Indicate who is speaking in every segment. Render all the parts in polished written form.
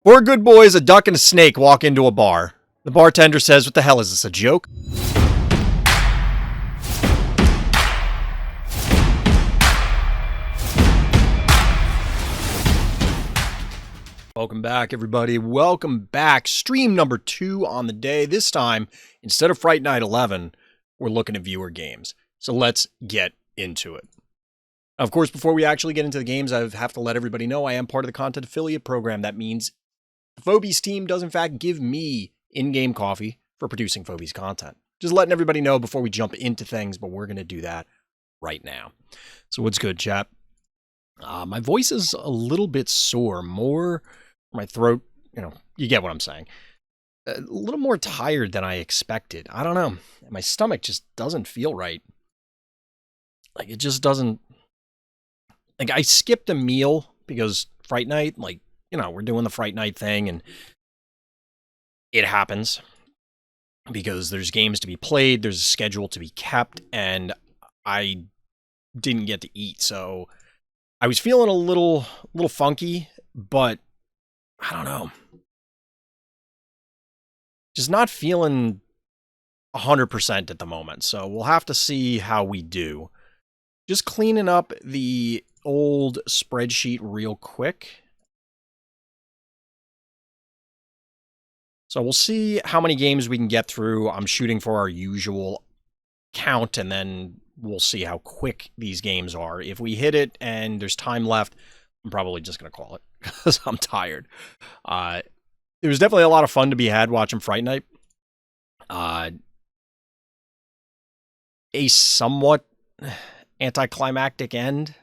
Speaker 1: Four good boys, a duck, and a snake walk into a bar. The bartender says, "What the hell is this, a joke?" Welcome back, everybody. Welcome back. Stream number 2 on the day. This time, instead of Fright Night 11, we're looking at viewer games. So let's get into it. Of course, before we actually get into the games, I have to let everybody know I am part of the content affiliate program. That means the Phobies team does, in fact, give me in-game coffee for producing Phobies content. Just letting everybody know before we jump into things, but we're going to do that right now. So what's good, chat? My voice is a little bit sore, my throat, you get what I'm saying. A little more tired than I expected. I don't know. My stomach just doesn't feel right. Like, it just doesn't. Like, I skipped a meal because Fright Night, we're doing the Fright Night thing, and it happens because there's games to be played, there's a schedule to be kept, and I didn't get to eat, so I was feeling a little funky, but I don't know. Just not feeling 100% at the moment, so we'll have to see how we do. Just cleaning up the old spreadsheet real quick. So we'll see how many games we can get through. I'm shooting for our usual count, and then we'll see how quick these games are. If we hit it and there's time left, I'm probably just going to call it because I'm tired. It was definitely a lot of fun to be had watching Fright Night. A somewhat anticlimactic end,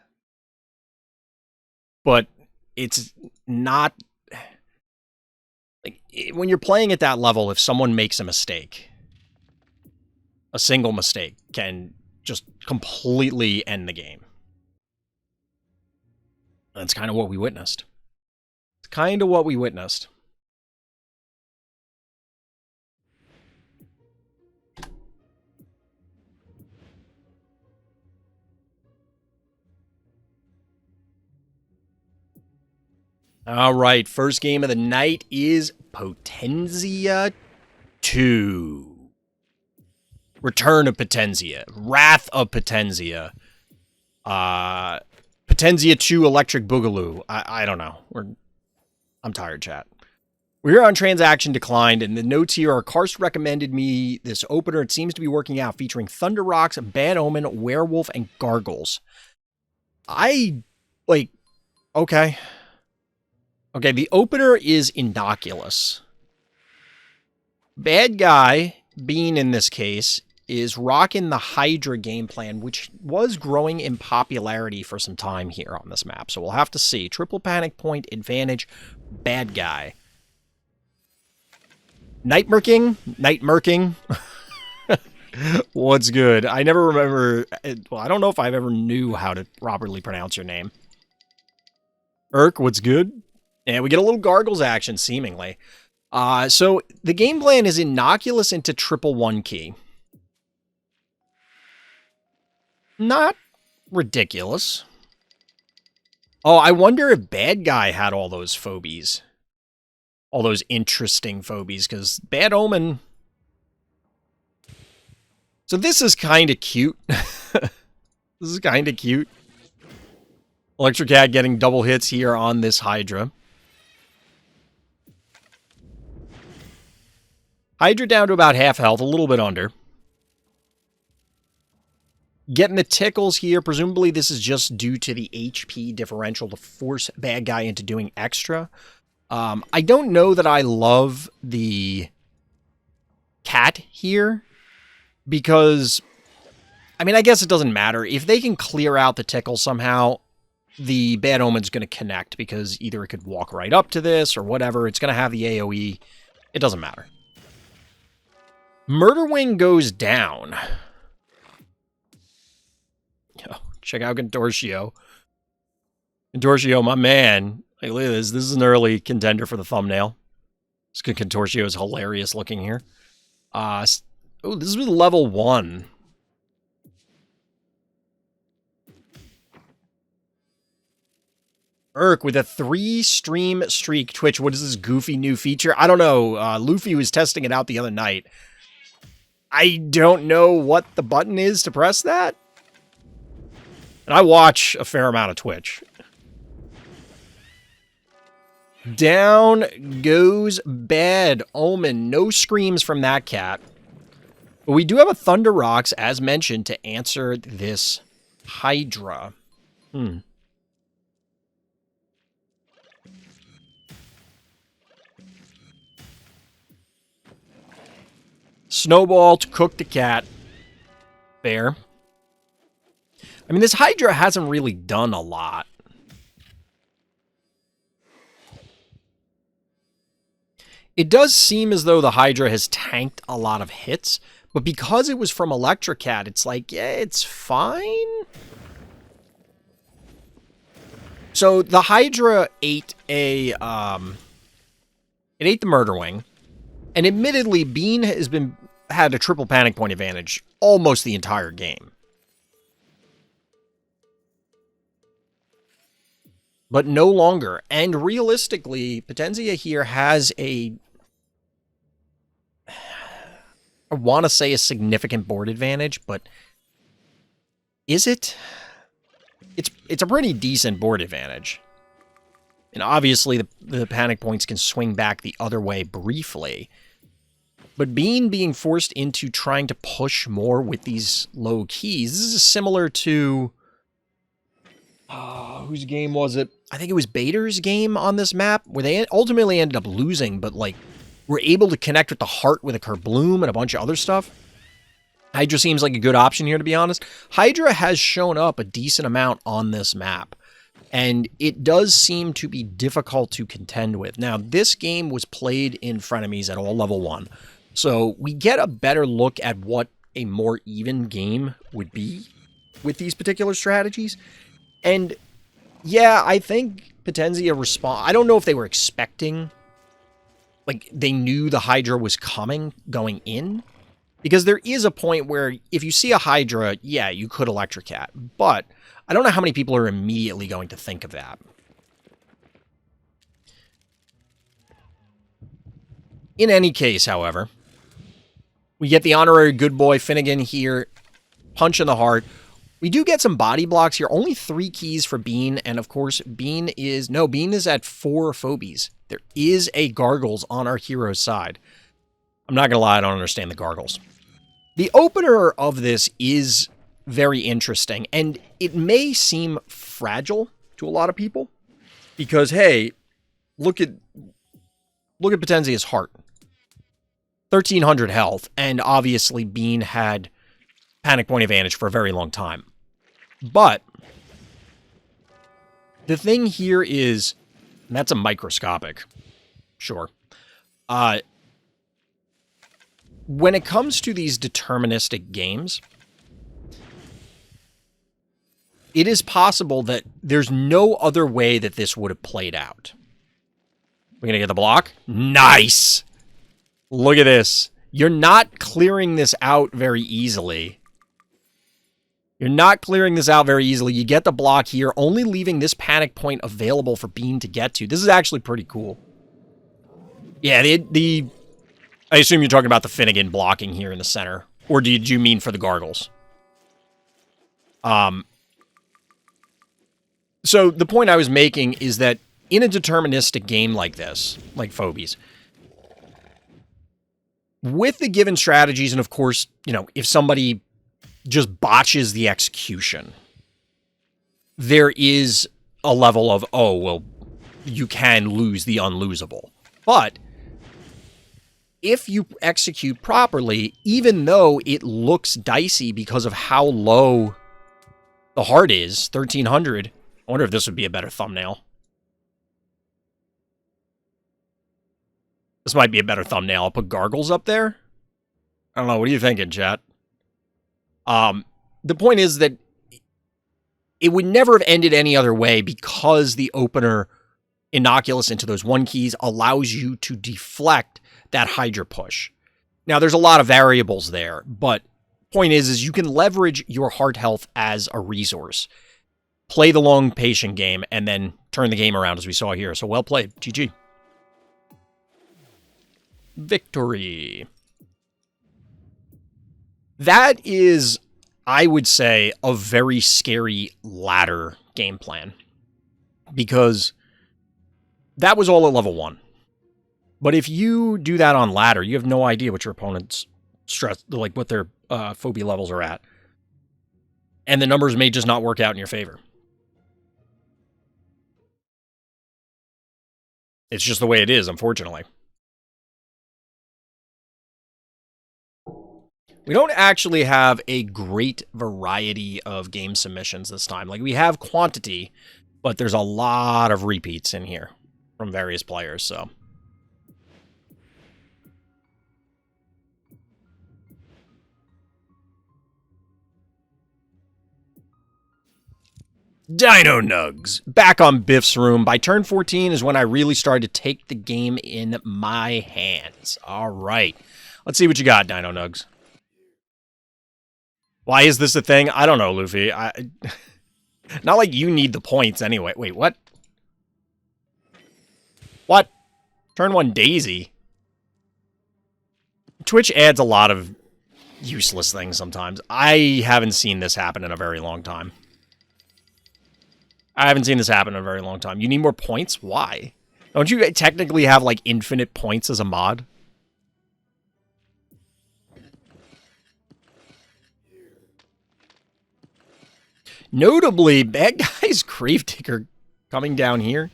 Speaker 1: but it's not like when you're playing at that level, if someone makes a mistake, a single mistake can just completely end the game. That's kind of what we witnessed. It's kind of what we witnessed. All right, first game of the night is Potenza 2. Return of Potenza. Wrath of Potenza. Potenza 2 Electric Boogaloo. I don't know. I'm tired, chat. We're here on transaction declined, and the notes here are Karst recommended me this opener. It seems to be working out, featuring Thunder Rocks, Bad Omen, Werewolf, and Gargles. Okay. Okay, the opener is innocuous. Bad guy, Bean in this case, is rocking the Hydra game plan, which was growing in popularity for some time here on this map. So we'll have to see. Triple panic point advantage, bad guy. Night murking. What's good? I never remember. Well, I don't know if I've ever knew how to properly pronounce your name. What's good? And we get a little Gargles action, seemingly. So the game plan is innocuous into triple 1 key. Not ridiculous. Oh, I wonder if Bad Guy had all those phobies. All those interesting phobies, because Bad Omen... So this is kind of cute. This is kind of cute. Electric Cat getting double hits here on this Hydra. Hydra down to about half health, a little bit under. Getting the tickles here. Presumably this is just due to the HP differential to force Bad Guy into doing extra. I don't know that I love the cat here because, I guess it doesn't matter. If they can clear out the tickle somehow, the Bad Omen's going to connect because either it could walk right up to this or whatever. It's going to have the AoE. It doesn't matter. Murder Wing goes down. Yo, check out Contortio. Contortio, my man. Like, look at this. This is an early contender for the thumbnail. This Contortio is hilarious looking here. Oh, this is level 1. With a 3-stream streak. Twitch, what is this goofy new feature? I don't know. Luffy was testing it out the other night. I don't know what the button is to press that. And I watch a fair amount of Twitch. Down goes Bad Omen. No screams from that cat. But we do have a Thunder Rocks, as mentioned, to answer this Hydra. Snowball to cook the cat. Fair. I mean, this Hydra hasn't really done a lot. It does seem as though the Hydra has tanked a lot of hits, but because it was from Electrocat, it's like, yeah, it's fine. So the Hydra ate it ate the Murder Wing, and admittedly, Bean had a triple panic point advantage almost the entire game. But no longer. And realistically, Potenzia here has I want to say a significant board advantage, but is it? It's a pretty decent board advantage. And obviously, the panic points can swing back the other way briefly. But Bean being forced into trying to push more with these low keys, this is similar to... whose game was it? I think it was Bader's game on this map, where they ultimately ended up losing, but like were able to connect with the heart with a Kerbloom and a bunch of other stuff. Hydra seems like a good option here, to be honest. Hydra has shown up a decent amount on this map, and it does seem to be difficult to contend with. Now, this game was played in frenemies at all level 1, so we get a better look at what a more even game would be with these particular strategies. And yeah, I think Potenzia I don't know if they were expecting, like they knew the Hydra was coming going in, because there is a point where if you see a Hydra, yeah, you could Electrocat, but I don't know how many people are immediately going to think of that. In any case, however, we get the honorary good boy Finnegan here, punch in the heart. We do get some body blocks here. Only 3 keys for Bean, and of course, Bean is at 4 Phobies. There is a Gargles on our hero's side. I'm not going to lie, I don't understand the Gargles. The opener of this is very interesting, and it may seem fragile to a lot of people, because, hey, look at Potenzia's heart. 1,300 health, and obviously Bean had panic point advantage for a very long time. But the thing here is, and that's a microscopic, sure. When it comes to these deterministic games, it is possible that there's no other way that this would have played out. We're going to get the block. Nice! Look at this. You're not clearing this out very easily. You get the block here, only leaving this panic point available for Bean to get to. This is actually pretty cool. Yeah, I assume you're talking about the Finnegan blocking here in the center. Or did you mean for the Gargles? So the point I was making is that in a deterministic game like this, like Phobies, with the given strategies, and of course, if somebody just botches the execution, there is a level of, oh, well, you can lose the unlosable. But if you execute properly, even though it looks dicey because of how low the heart is, 1,300, I wonder if this would be a better thumbnail. This might be a better thumbnail. I'll put Gargles up there. I don't know. What are you thinking, chat? The point is that it would never have ended any other way, because the opener Innocuous into those 1 keys allows you to deflect that Hydra push. Now, there's a lot of variables there, but point is you can leverage your heart health as a resource. Play the long patient game and then turn the game around as we saw here. So well played. GG. Victory. That is, I would say, a very scary ladder game plan. Because that was all at level 1. But if you do that on ladder, you have no idea what your opponent's stress, like what their phobia levels are at. And the numbers may just not work out in your favor. It's just the way it is, unfortunately. We don't actually have a great variety of game submissions this time. Like, we have quantity, but there's a lot of repeats in here from various players, so. Dino Nugs. Back on Biff's room. By turn 14 is when I really started to take the game in my hands. All right. Let's see what you got, Dino Nugs. Why is this a thing? I don't know, Luffy. Not like you need the points anyway. Wait, what? What? Turn 1 Daisy. Twitch adds a lot of useless things sometimes. I haven't seen this happen in a very long time. I haven't seen this happen in a very long time. You need more points? Why? Don't you technically have, like, infinite points as a mod? Notably, Bad Guy's Gravedigger coming down here.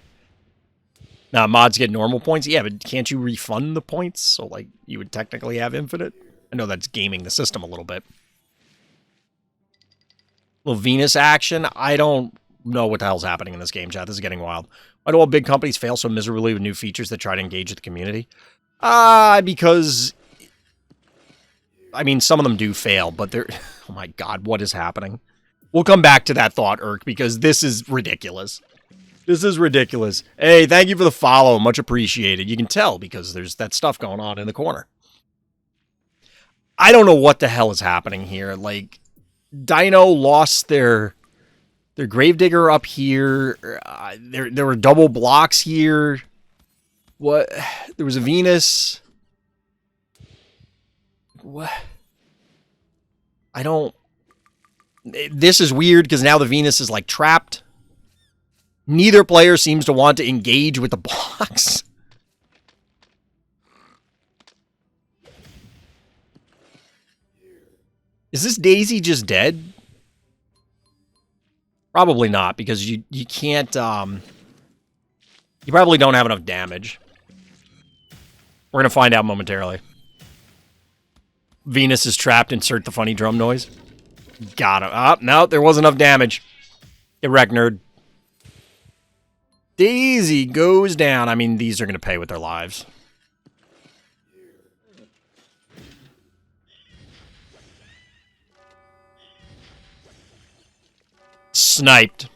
Speaker 1: Now, mods get normal points. Yeah, but can't you refund the points? So, like, you would technically have infinite? I know that's gaming the system a little bit. Little Venus action. I don't know what the hell's happening in this game, chat. This is getting wild. Why do all big companies fail so miserably with new features that try to engage with the community? Because... I mean, some of them do fail, but they're... Oh my god, what is happening? We'll come back to that thought, Urk, because this is ridiculous. This is ridiculous. Hey, thank you for the follow. Much appreciated. You can tell because there's that stuff going on in the corner. I don't know what the hell is happening here. Like, Dino lost their Gravedigger up here. There were double blocks here. What? There was a Venus. What? I don't... This is weird because now the Venus is, like, trapped. Neither player seems to want to engage with the blocks. Is this Daisy just dead? Probably not, because you can't, you probably don't have enough damage. We're going to find out momentarily. Venus is trapped. Insert the funny drum noise. Got him. Oh, no, there wasn't enough damage. Get wrecked, nerd. Daisy goes down. I mean, these are going to pay with their lives. Sniped.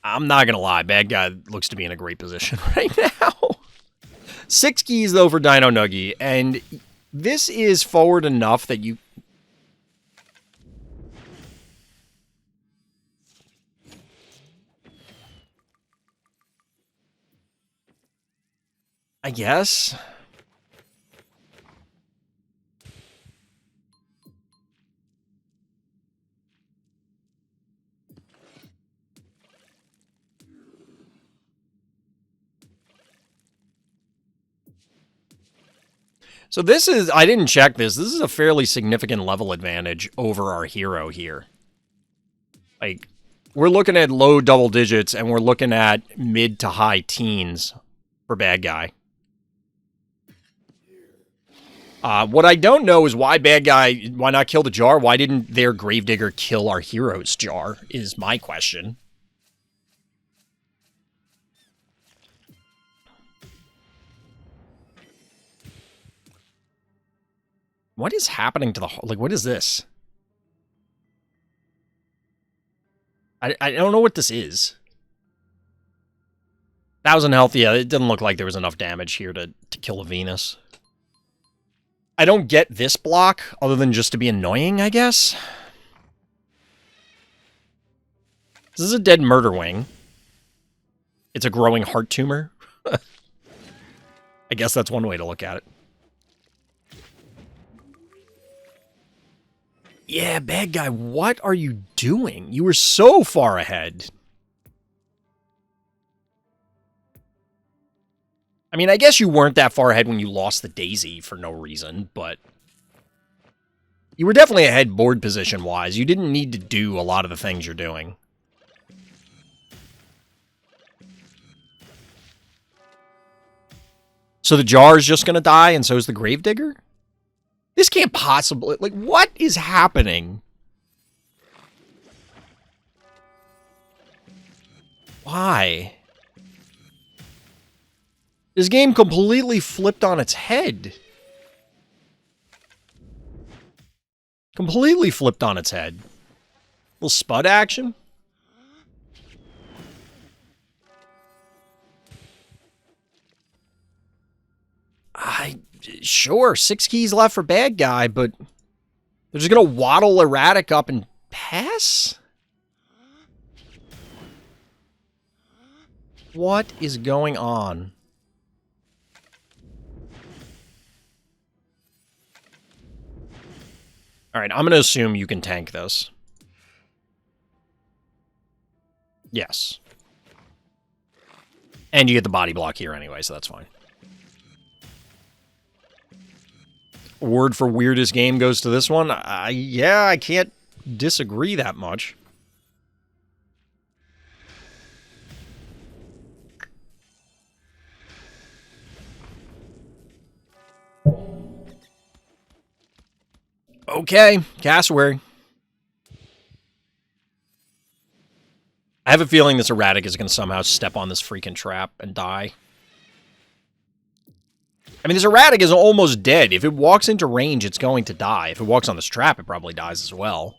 Speaker 1: I'm not going to lie. Bad guy looks to be in a great position right now. 6 keys, though, for Dino Nuggy. And this is forward enough that you... I guess... So this is, I didn't check this, this is a fairly significant level advantage over our hero here. Like, we're looking at low double digits, and we're looking at mid to high teens for Bad Guy. What I don't know is why Bad Guy, why not kill the jar? Why didn't their Gravedigger kill our hero's jar, is my question. What is happening to the... Like, what is this? I don't know what this is. 1,000 health, yeah, it didn't look like there was enough damage here to kill a Venus. I don't get this block, other than just to be annoying, I guess. This is a dead murder wing. It's a growing heart tumor. I guess that's one way to look at it. Yeah, bad guy, what are you doing? You were so far ahead. I mean, I guess you weren't that far ahead when you lost the Daisy for no reason, but you were definitely ahead board position-wise. You didn't need to do a lot of the things you're doing. So the jar is just going to die, and so is the Gravedigger? This can't possibly... Like, what is happening? Why? This game completely flipped on its head. Completely flipped on its head. Little spud action? Sure, 6 keys left for bad guy, but they're just gonna waddle erratic up and pass? What is going on? Alright, I'm gonna assume you can tank this. Yes. And you get the body block here anyway, so that's fine. Word for weirdest game goes to this one. Yeah, I can't disagree that much. Okay, cassowary. I have a feeling this erratic is going to somehow step on this freaking trap and die. I mean, this erratic is almost dead. If it walks into range, it's going to die. If it walks on this trap, it probably dies as well.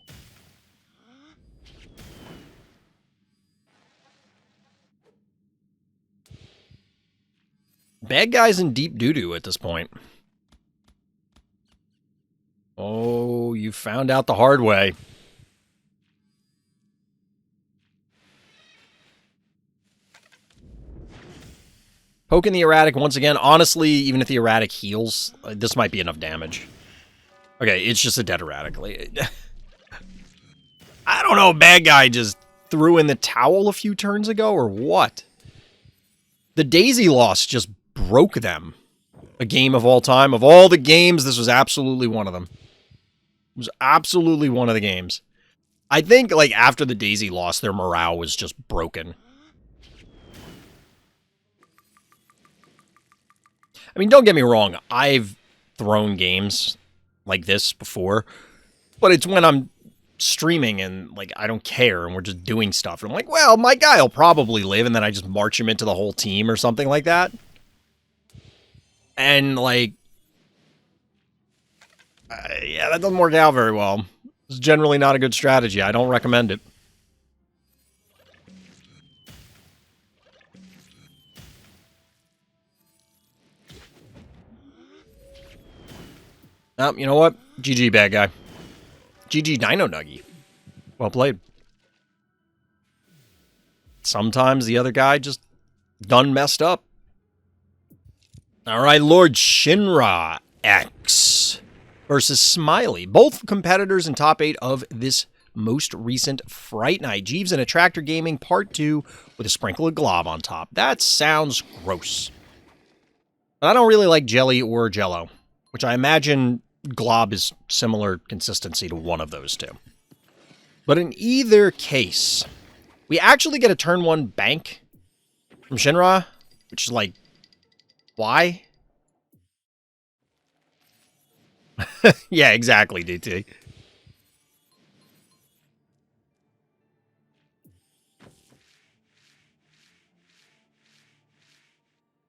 Speaker 1: Bad guy's in deep doo-doo at this point. Oh, you found out the hard way. Poking the erratic once again. Honestly, even if the erratic heals, this might be enough damage. Okay, it's just a dead erratic. I don't know, bad guy just threw in the towel a few turns ago or what? The Daisy loss just broke them. A game of all time. Of all the games, this was absolutely one of them. It was absolutely one of the games. I think, like, after the Daisy loss, their morale was just broken. I mean, don't get me wrong. I've thrown games like this before. But it's when I'm streaming and, like, I don't care and we're just doing stuff. And I'm like, well, my guy will probably live. And then I just march him into the whole team or something like that. And, like... yeah, that doesn't work out very well. It's generally not a good strategy. I don't recommend it. Oh, you know what? GG, bad guy. GG, Dino Nuggy. Well played. Sometimes the other guy just done messed up. Alright, Lord Shinra X versus Smiley. Both competitors in top 8 of this most recent Fright Night. Jeeves and Attractor Gaming Part 2 with a sprinkle of glob on top. That sounds gross. I don't really like jelly or jello, which I imagine glob is similar consistency to one of those two. But in either case, we actually get a turn 1 bank from Shinra, which is like, why? Yeah, exactly, DT.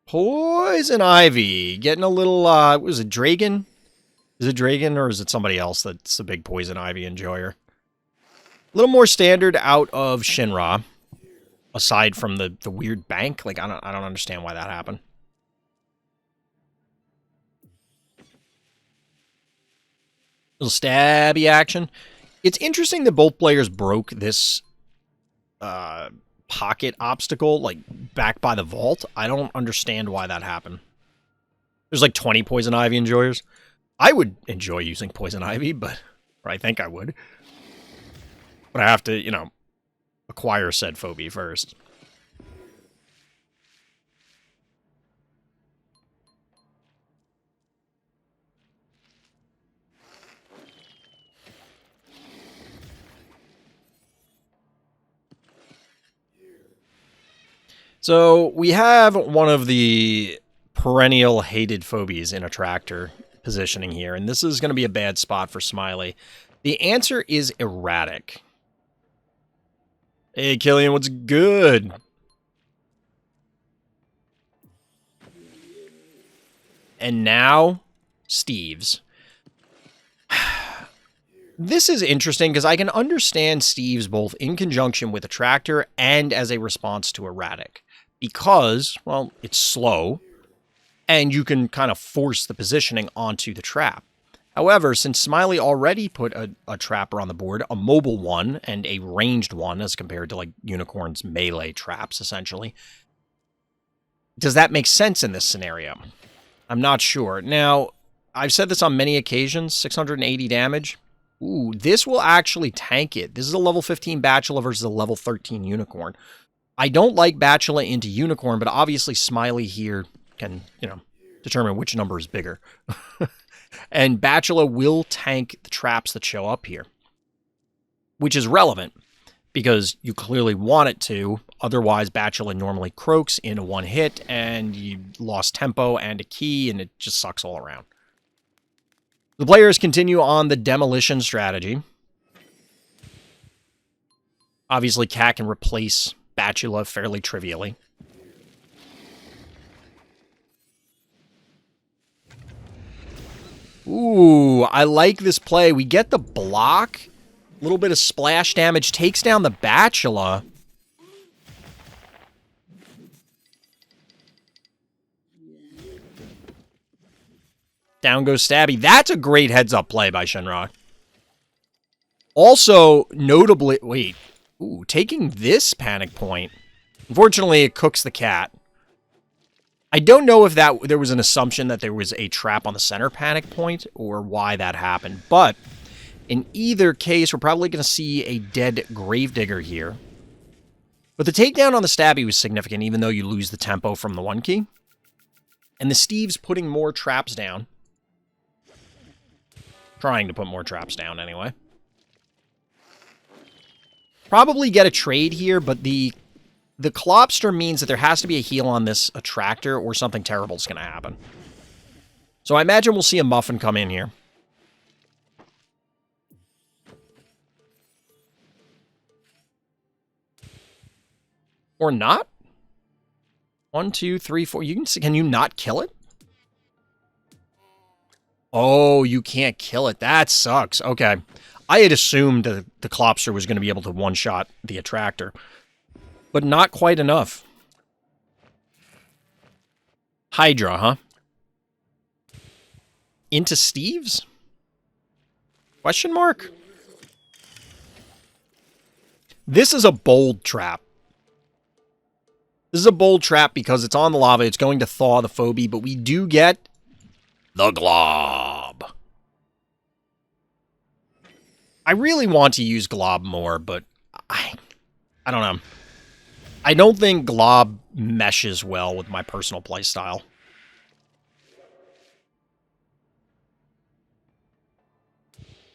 Speaker 1: Poison Ivy. Getting a little, was it Dragon? Is it Dragon or is it somebody else that's a big Poison Ivy enjoyer? A little more standard out of Shinra. Aside from the weird bank. Like, I don't understand why that happened. Little stabby action. It's interesting that both players broke this pocket obstacle, like back by the vault. I don't understand why that happened. There's like 20 Poison Ivy enjoyers. I would enjoy using Poison Ivy, or I think I would. But I have to, you know, acquire said phobia first. So we have one of the perennial hated phobies in attractor positioning here, and this is going to be a bad spot for Smiley. The answer is erratic. Hey, Killian, what's good? And now, Steve's. This is interesting because I can understand Steve's both in conjunction with attractor and as a response to erratic. Because, well, it's slow, and you can kind of force the positioning onto the trap. However, since Smiley already put a trapper on the board, a mobile one and a ranged one as compared to like Unicorn's melee traps, essentially, does that make sense in this scenario? I'm not sure. Now, I've said this on many occasions, 680 damage. Ooh, this will actually tank it. This is a level 15 Bachelor versus a level 13 Unicorn. I don't like Bachelor into Unicorn, but obviously Smiley here can, you know, determine which number is bigger. And Bachelor will tank the traps that show up here, which is relevant because you clearly want it to. Otherwise, Bachelor normally croaks in a one hit, and you lost tempo and a key, and it just sucks all around. The players continue on the demolition strategy. Obviously, Cat can replace Bachelor fairly trivially. Ooh, I like this play. We get the block. A little bit of splash damage. Takes down the Bachelor. Down goes Stabby. That's a great heads-up play by Shenron. Also, notably... Wait. Ooh, taking this panic point. Unfortunately, it cooks the cat. I don't know if there was an assumption that there was a trap on the center panic point or why that happened, but in either case, we're probably going to see a dead Gravedigger here. But the takedown on the Stabby was significant, even though you lose the tempo from the one key. And the Steve's putting more traps down. Trying to put more traps down, anyway. Probably get a trade here, but the Clopster means that there has to be a heal on this attractor or something terrible is going to happen. So I imagine we'll see a Muffin come in here. Or not? 1, 2, 3, 4. Can you not kill it? Oh, you can't kill it. That sucks. Okay. I had assumed that the Clopster was going to be able to one-shot the attractor. But not quite enough. Hydra, huh? Into Steve's? Question mark? This is a bold trap. This is a bold trap because it's on the lava. It's going to thaw the phobie, but we do get the Glob. I really want to use Glob more, but I don't know. I don't think Glob meshes well with my personal playstyle.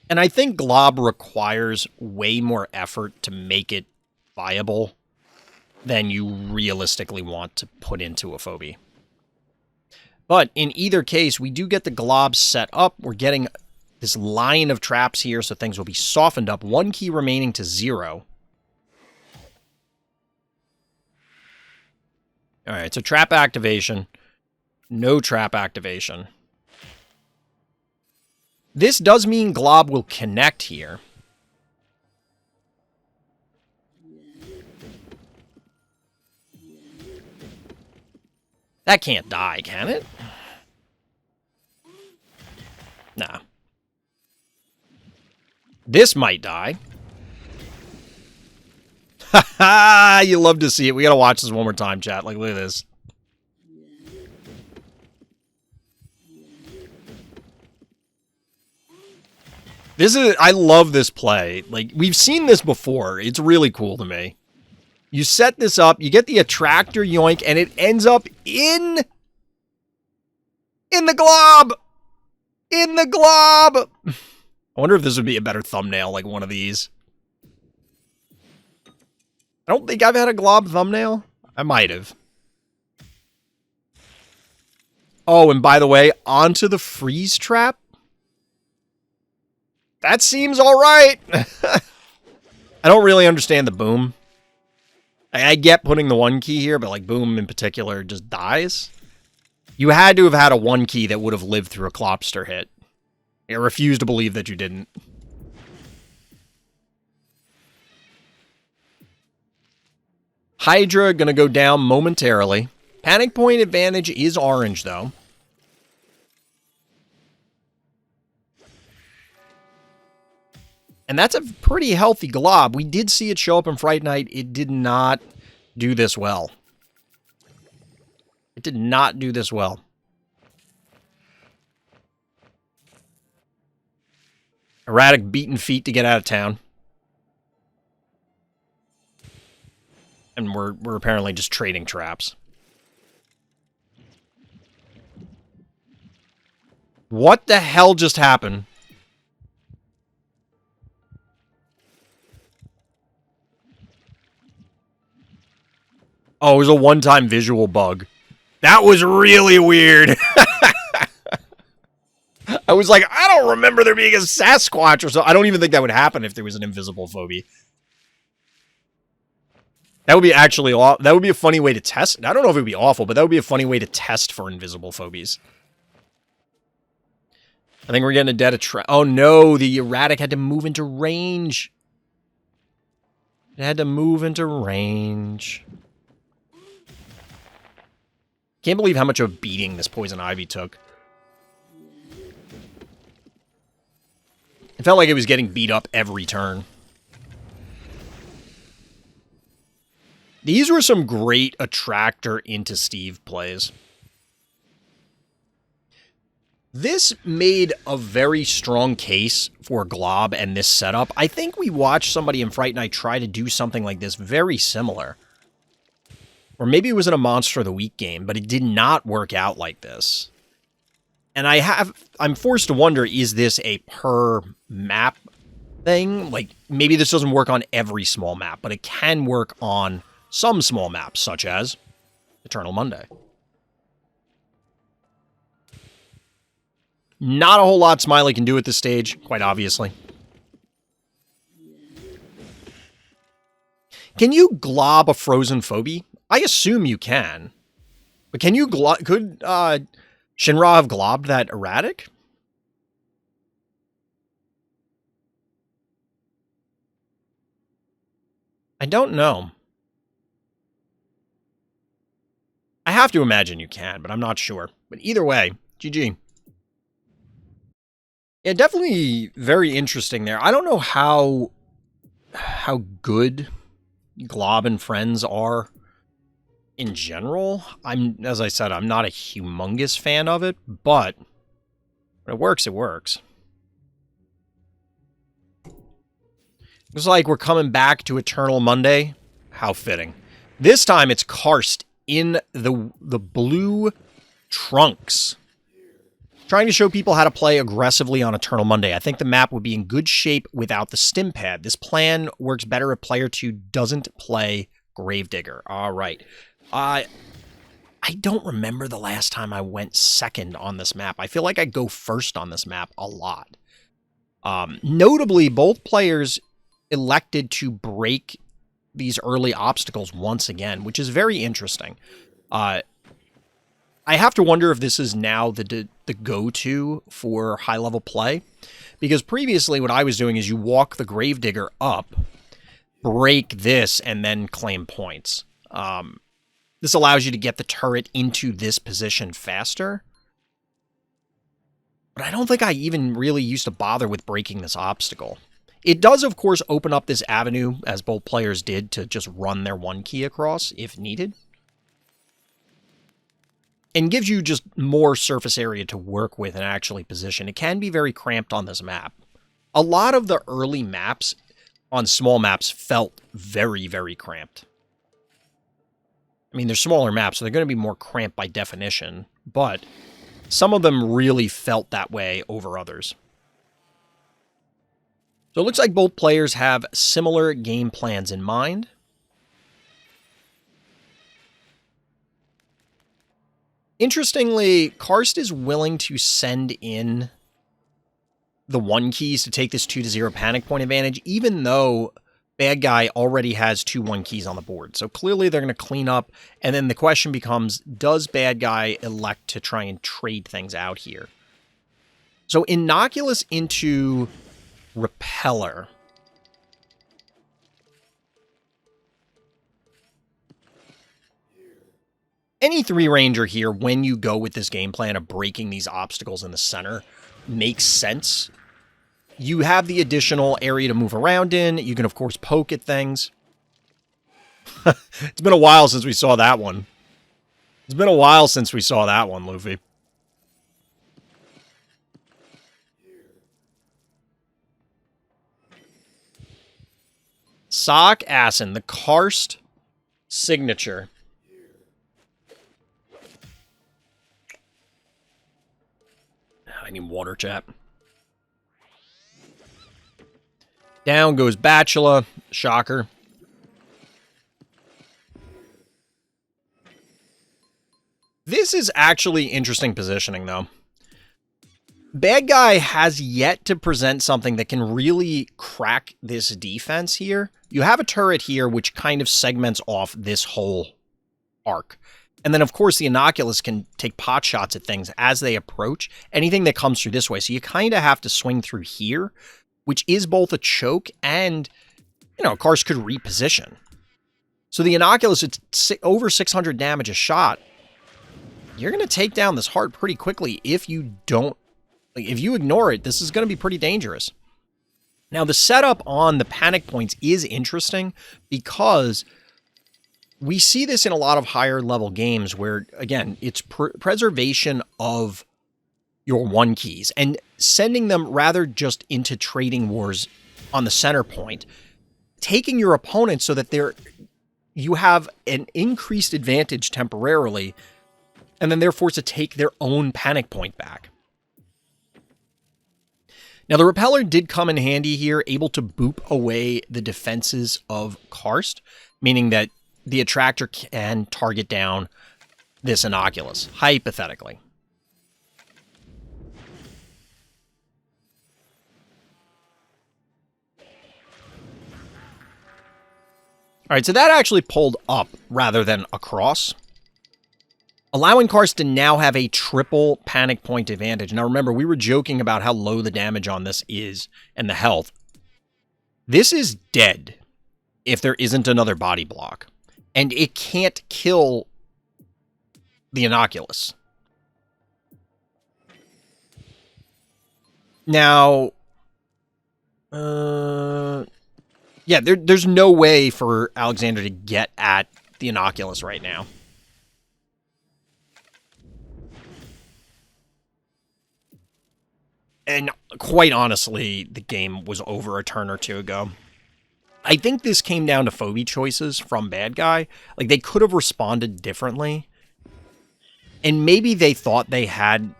Speaker 1: And I think Glob requires way more effort to make it viable than you realistically want to put into a phobie. But in either case, we do get the Glob set up. We're getting this line of traps here, so things will be softened up. One key remaining to 0. All right, so trap activation. No trap activation. This does mean Glob will connect here. That can't die, can it? Nah. This might die. Ah, you love to see it. We gotta watch this one more time, chat. Like, look at this. I love this play. Like, we've seen this before. It's really cool to me. You set this up, you get the attractor yoink, and it ends up in the glob! In the glob! I wonder if this would be a better thumbnail, like one of these. I don't think I've had a glob thumbnail. I might have. Oh, and by the way, onto the freeze trap. That seems alright. I don't really understand the boom. I get putting the 1 key here, but like boom in particular just dies. You had to have had a 1 key that would have lived through a Klopster hit. I refuse to believe that you didn't. Hydra gonna go down momentarily. Panic point advantage is orange, though. And that's a pretty healthy glob. We did see it show up in Fright Night. It did not do this well. It did not do this well. Erratic beaten feet to get out of town. And we're apparently just trading traps. What the hell just happened? Oh, it was a one-time visual bug. That was really weird. I was like, I don't remember there being a Sasquatch or so. I don't even think that would happen if there was an invisible phobie. That would be actually that would be a funny way to test. I don't know if it would be awful, but that would be a funny way to test for invisible phobies. I think we're getting a dead trap. Oh no, the erratic had to move into range. It had to move into range. Can't believe how much of a beating this poison ivy took. It felt like it was getting beat up every turn. These were some great attractor into Steve plays. This made a very strong case for Glob and this setup. I think we watched somebody in Fright Night try to do something like this very similar. Or maybe it was in a Monster of the Week game, but it did not work out like this. And I'm forced to wonder, is this a per map thing? Like, maybe this doesn't work on every small map, but it can work on some small maps, such as Eternal Monday. Not a whole lot Smiley can do at this stage, quite obviously. Can you glob a frozen phobie? I assume you can. But can you could Shinra have globbed that erratic? I don't know. I have to imagine you can, but I'm not sure. But either way, GG. Yeah, definitely very interesting there. I don't know how good Glob and friends are in general. As I said, I'm not a humongous fan of it, but when it works, it works. Looks like we're coming back to Eternal Monday. How fitting. This time it's Karst in the blue trunks. Trying to show people how to play aggressively on Eternal Monday. I think the map would be in good shape without the stim pad. This plan works better if player 2 doesn't play Gravedigger. All right. I don't remember the last time I went second on this map. I feel like I go first on this map a lot. Notably, both players elected to break these early obstacles once again, which is very interesting. I have to wonder if this is now the go-to for high-level play, because previously what I was doing is you walk the Gravedigger up, break this, and then claim points. This allows you to get the turret into this position faster. But I don't think I even really used to bother with breaking this obstacle. It does, of course, open up this avenue, as both players did, to just run their 1 key across if needed. And gives you just more surface area to work with and actually position. It can be very cramped on this map. A lot of the early maps on small maps felt very, very cramped. I mean, they're smaller maps, so they're going to be more cramped by definition, but some of them really felt that way over others. So it looks like both players have similar game plans in mind. Interestingly, Karst is willing to send in the 1 keys to take this 2-0 panic point advantage, even though bad guy already has 2 1 keys on the board. So clearly they're going to clean up, and then the question becomes, does bad guy elect to try and trade things out here? So Innocuous into Repeller. Any 3-ranger here, when you go with this game plan of breaking these obstacles in the center, makes sense. You have the additional area to move around in. You can, of course, poke at things. It's been a while since we saw that one. It's been a while since we saw that one, Luffy. Sock Asin, the Karst signature. I need water, chat. Down goes Bachelor. Shocker. This is actually interesting positioning, though. Bad guy has yet to present something that can really crack this defense here. You have a turret here, which kind of segments off this whole arc. And then, of course, the Innocuous can take pot shots at things as they approach. Anything that comes through this way. So you kind of have to swing through here, which is both a choke and, you know, Karst could reposition. So the Innocuous, it's over 600 damage a shot. You're going to take down this heart pretty quickly if you don't. If you ignore it, this is going to be pretty dangerous. Now, the setup on the panic points is interesting because we see this in a lot of higher level games where, again, it's preservation of your 1 keys and sending them rather just into trading wars on the center point, taking your opponent so that you have an increased advantage temporarily, and then they're forced to take their own panic point back. Now, the Repeller did come in handy here, able to boop away the defenses of Karst, meaning that the Attractor can target down this Innocuous, hypothetically. All right, so that actually pulled up rather than across, allowing Karst to now have a triple panic point advantage. Now remember, we were joking about how low the damage on this is and the health. This is dead if there isn't another body block. And it can't kill the Innocuous. Now, yeah, there's no way for Alexander to get at the Innocuous right now. And quite honestly, the game was over a turn or two ago. I think this came down to Phobie choices from bad guy. Like, they could have responded differently. And maybe they thought they had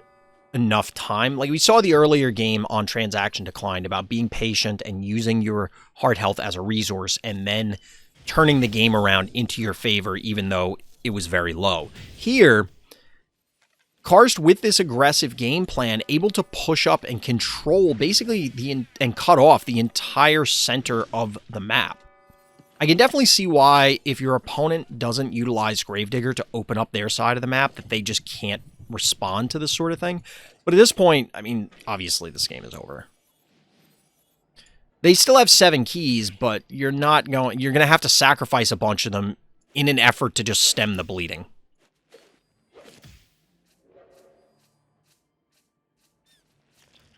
Speaker 1: enough time. Like, we saw the earlier game on Transaction Declined about being patient and using your heart health as a resource and then turning the game around into your favor, even though it was very low. Here, Karst, with this aggressive game plan, able to push up and control basically and cut off the entire center of the map. I can definitely see why, if your opponent doesn't utilize Gravedigger to open up their side of the map, that they just can't respond to this sort of thing. But at this point, I mean, obviously this game is over. They still have 7 keys, but you're going to have to sacrifice a bunch of them in an effort to just stem the bleeding.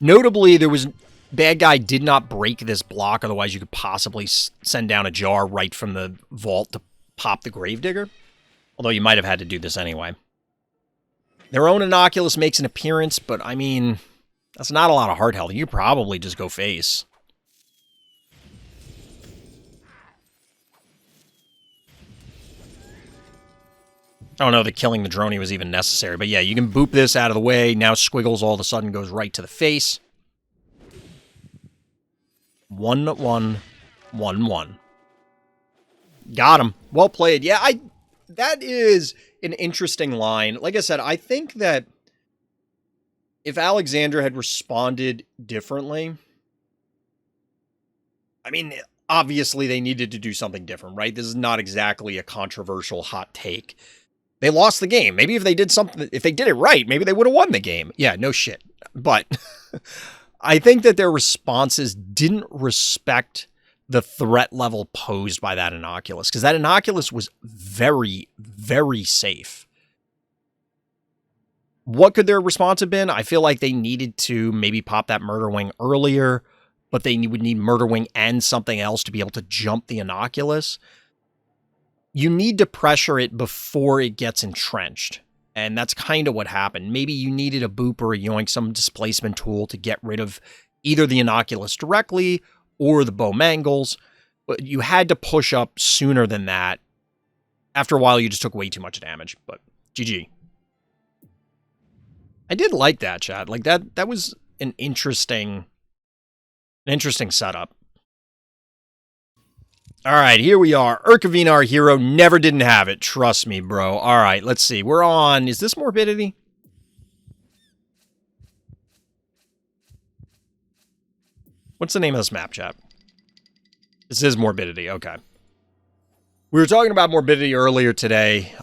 Speaker 1: Notably, there was Bad guy did not break this block, otherwise you could possibly send down a jar right from the vault to pop the Gravedigger. Although you might have had to do this anyway. Their own Innocuous makes an appearance, but I mean, that's not a lot of heart health. You probably just go face. I don't know that killing the droney was even necessary, but yeah, you can boop this out of the way. Now Squiggles all of a sudden goes right to the face. 1-1, 1-1. Got him. Well played. Yeah, that is an interesting line. Like I said, I think that if Alexander had responded differently, I mean, obviously they needed to do something different, right? This is not exactly a controversial hot take. They lost the game. Maybe if they did something, if they did it right, maybe they would have won the game. Yeah, no shit. But I think that their responses didn't respect the threat level posed by that Innocuous, because that Innocuous was very, very safe. What could their response have been? I feel like they needed to maybe pop that Murder Wing earlier, but they would need Murder Wing and something else to be able to jump the Innocuous. You need to pressure it before it gets entrenched. And that's kind of what happened. Maybe you needed a boop or a yoink, some displacement tool to get rid of either the Innocuous directly or the bow mangles. But you had to push up sooner than that. After a while, you just took way too much damage. But GG. I did like that, chat. Like that was an interesting setup. All right, here we are. Urkevina, our hero, never didn't have it. Trust me, bro. All right, let's see. We're on... Is this Morbidity? What's the name of this map, chat? This is Morbidity. Okay. We were talking about Morbidity earlier today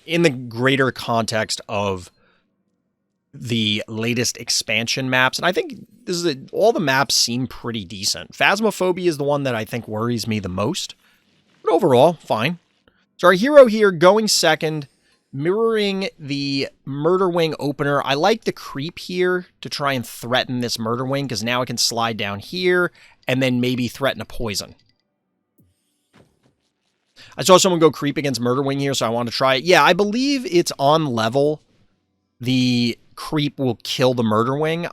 Speaker 1: in the greater context of the latest expansion maps, and I think this is all the maps seem pretty decent. Phasmophobia is the one that I think worries me the most, but overall, fine. So our hero here going second, mirroring the Murder Wing opener. I like the creep here to try and threaten this Murder Wing, because now I can slide down here and then maybe threaten a poison. I saw someone go creep against Murder Wing here, so I want to try it. Yeah, I believe it's on level. The creep will kill the Murder Wing.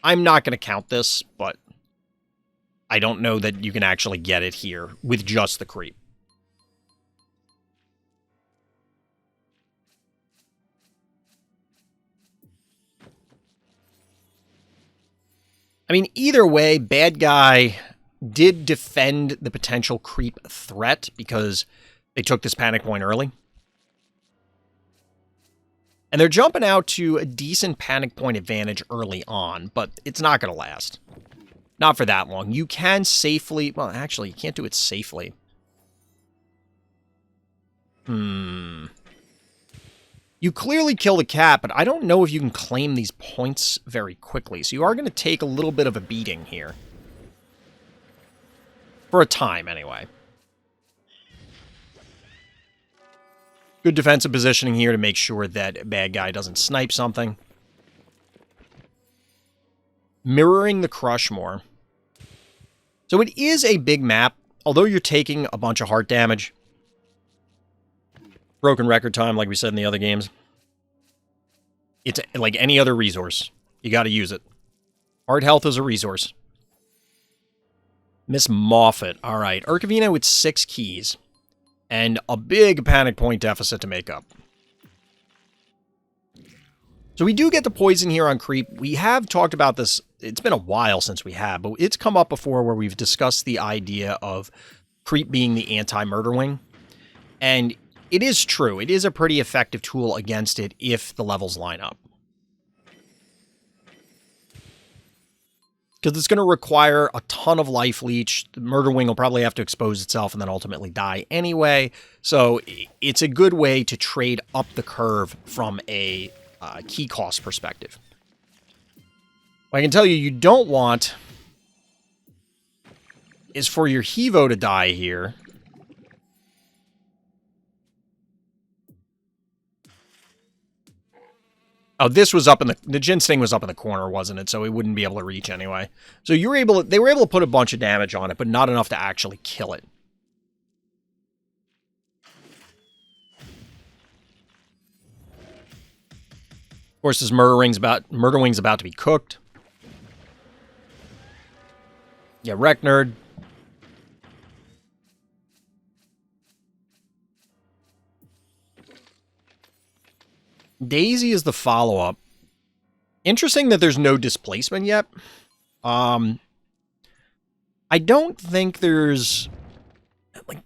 Speaker 1: I'm not going to count this, but I don't know that you can actually get it here with just the creep. I mean, either way, bad guy did defend the potential creep threat because they took this panic point early. And they're jumping out to a decent panic point advantage early on, but it's not going to last. Not for that long. You can safely... Well, actually, you can't do it safely. You clearly kill the cat, but I don't know if you can claim these points very quickly. So you are going to take a little bit of a beating here. For a time, anyway. Good defensive positioning here to make sure that bad guy doesn't snipe something. Mirroring the crush more. So it is a big map, although you're taking a bunch of heart damage. Broken record time, like we said in the other games. It's like any other resource. You got to use it. Heart health is a resource. Miss Moffat. All right. Urkevina with 6 keys. And a big panic point deficit to make up. So we do get the poison here on creep. We have talked about this. It's been a while since we have, but it's come up before where we've discussed the idea of creep being the anti-Murder Wing. And it is true. It is a pretty effective tool against it if the levels line up. Because it's going to require a ton of life leech. The Murder Wing will probably have to expose itself and then ultimately die anyway. So it's a good way to trade up the curve from a key cost perspective. What I can tell you you don't want is for your Hevo to die here. Oh, this was up in the Jin Sting was up in the corner, wasn't it? So it wouldn't be able to reach anyway. So they were able to put a bunch of damage on it, but not enough to actually kill it. Of course, this Murder Wing's about to be cooked. Yeah, Wreck Nerd. Daisy is the follow-up. Interesting that there's no displacement yet. I don't think there's... Like,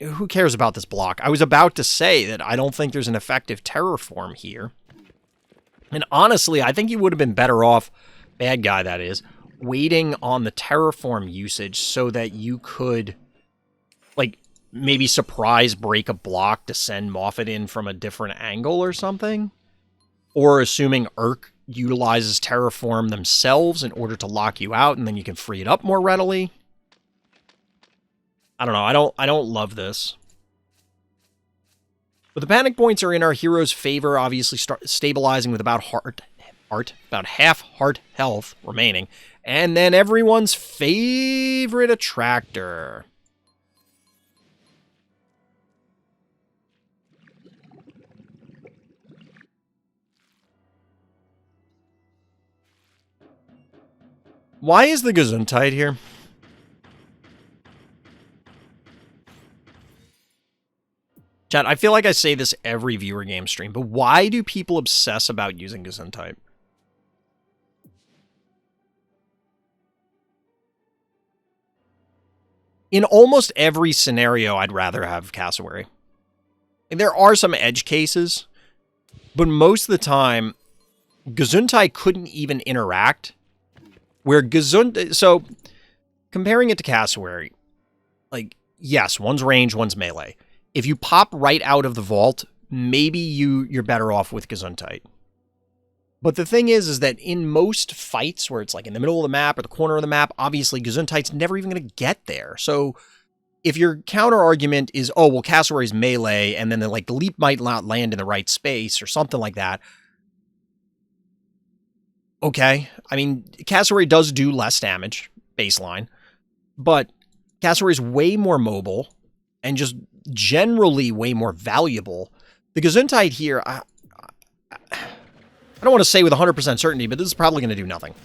Speaker 1: who cares about this block? I was about to say that I don't think there's an effective Terraform here. And honestly, I think you would have been better off, bad guy that is, waiting on the Terraform usage so that you could, like, maybe surprise break a block to send Moffat in from a different angle or something. Or assuming Urk utilizes Terraform themselves in order to lock you out, and then you can free it up more readily. I don't know. I don't love this. But the panic points are in our hero's favor, obviously stabilizing with about half heart health remaining. And then everyone's favorite attractor. Why is the Gesundheit here? Chat, I feel like I say this every viewer game stream, but why do people obsess about using Gesundheit? In almost every scenario, I'd rather have Cassowary. And there are some edge cases, but most of the time, Gesundheit couldn't even interact. Where so, comparing it to Cassowary, like, yes, one's range, one's melee. If you pop right out of the vault, maybe you're better off with Gesundheit. But the thing is that in most fights where it's like in the middle of the map or the corner of the map, obviously Gesundheit's never even going to get there. So if your counter argument is, oh, well, Cassowary's melee, and then the leap might not land in the right space or something like that. Okay. I mean, Cassowary does do less damage, baseline, but Cassowary's way more mobile and just generally way more valuable. The Gesundheit here, I don't want to say with 100% certainty, but this is probably going to do nothing.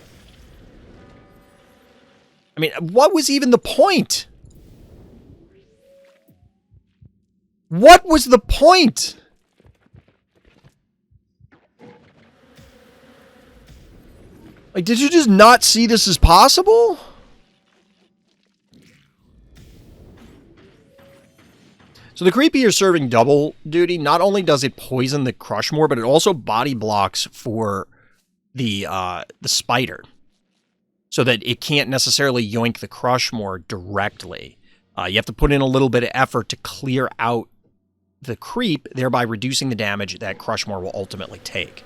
Speaker 1: I mean, what was even the point? What was the point? Like, did you just not see this as possible? So the Creepy is serving double duty. Not only does it poison the Crushmore, but it also body blocks for the Spider. So that it can't necessarily yoink the Crushmore directly. You have to put in a little bit of effort to clear out the creep, thereby reducing the damage that Crushmore will ultimately take.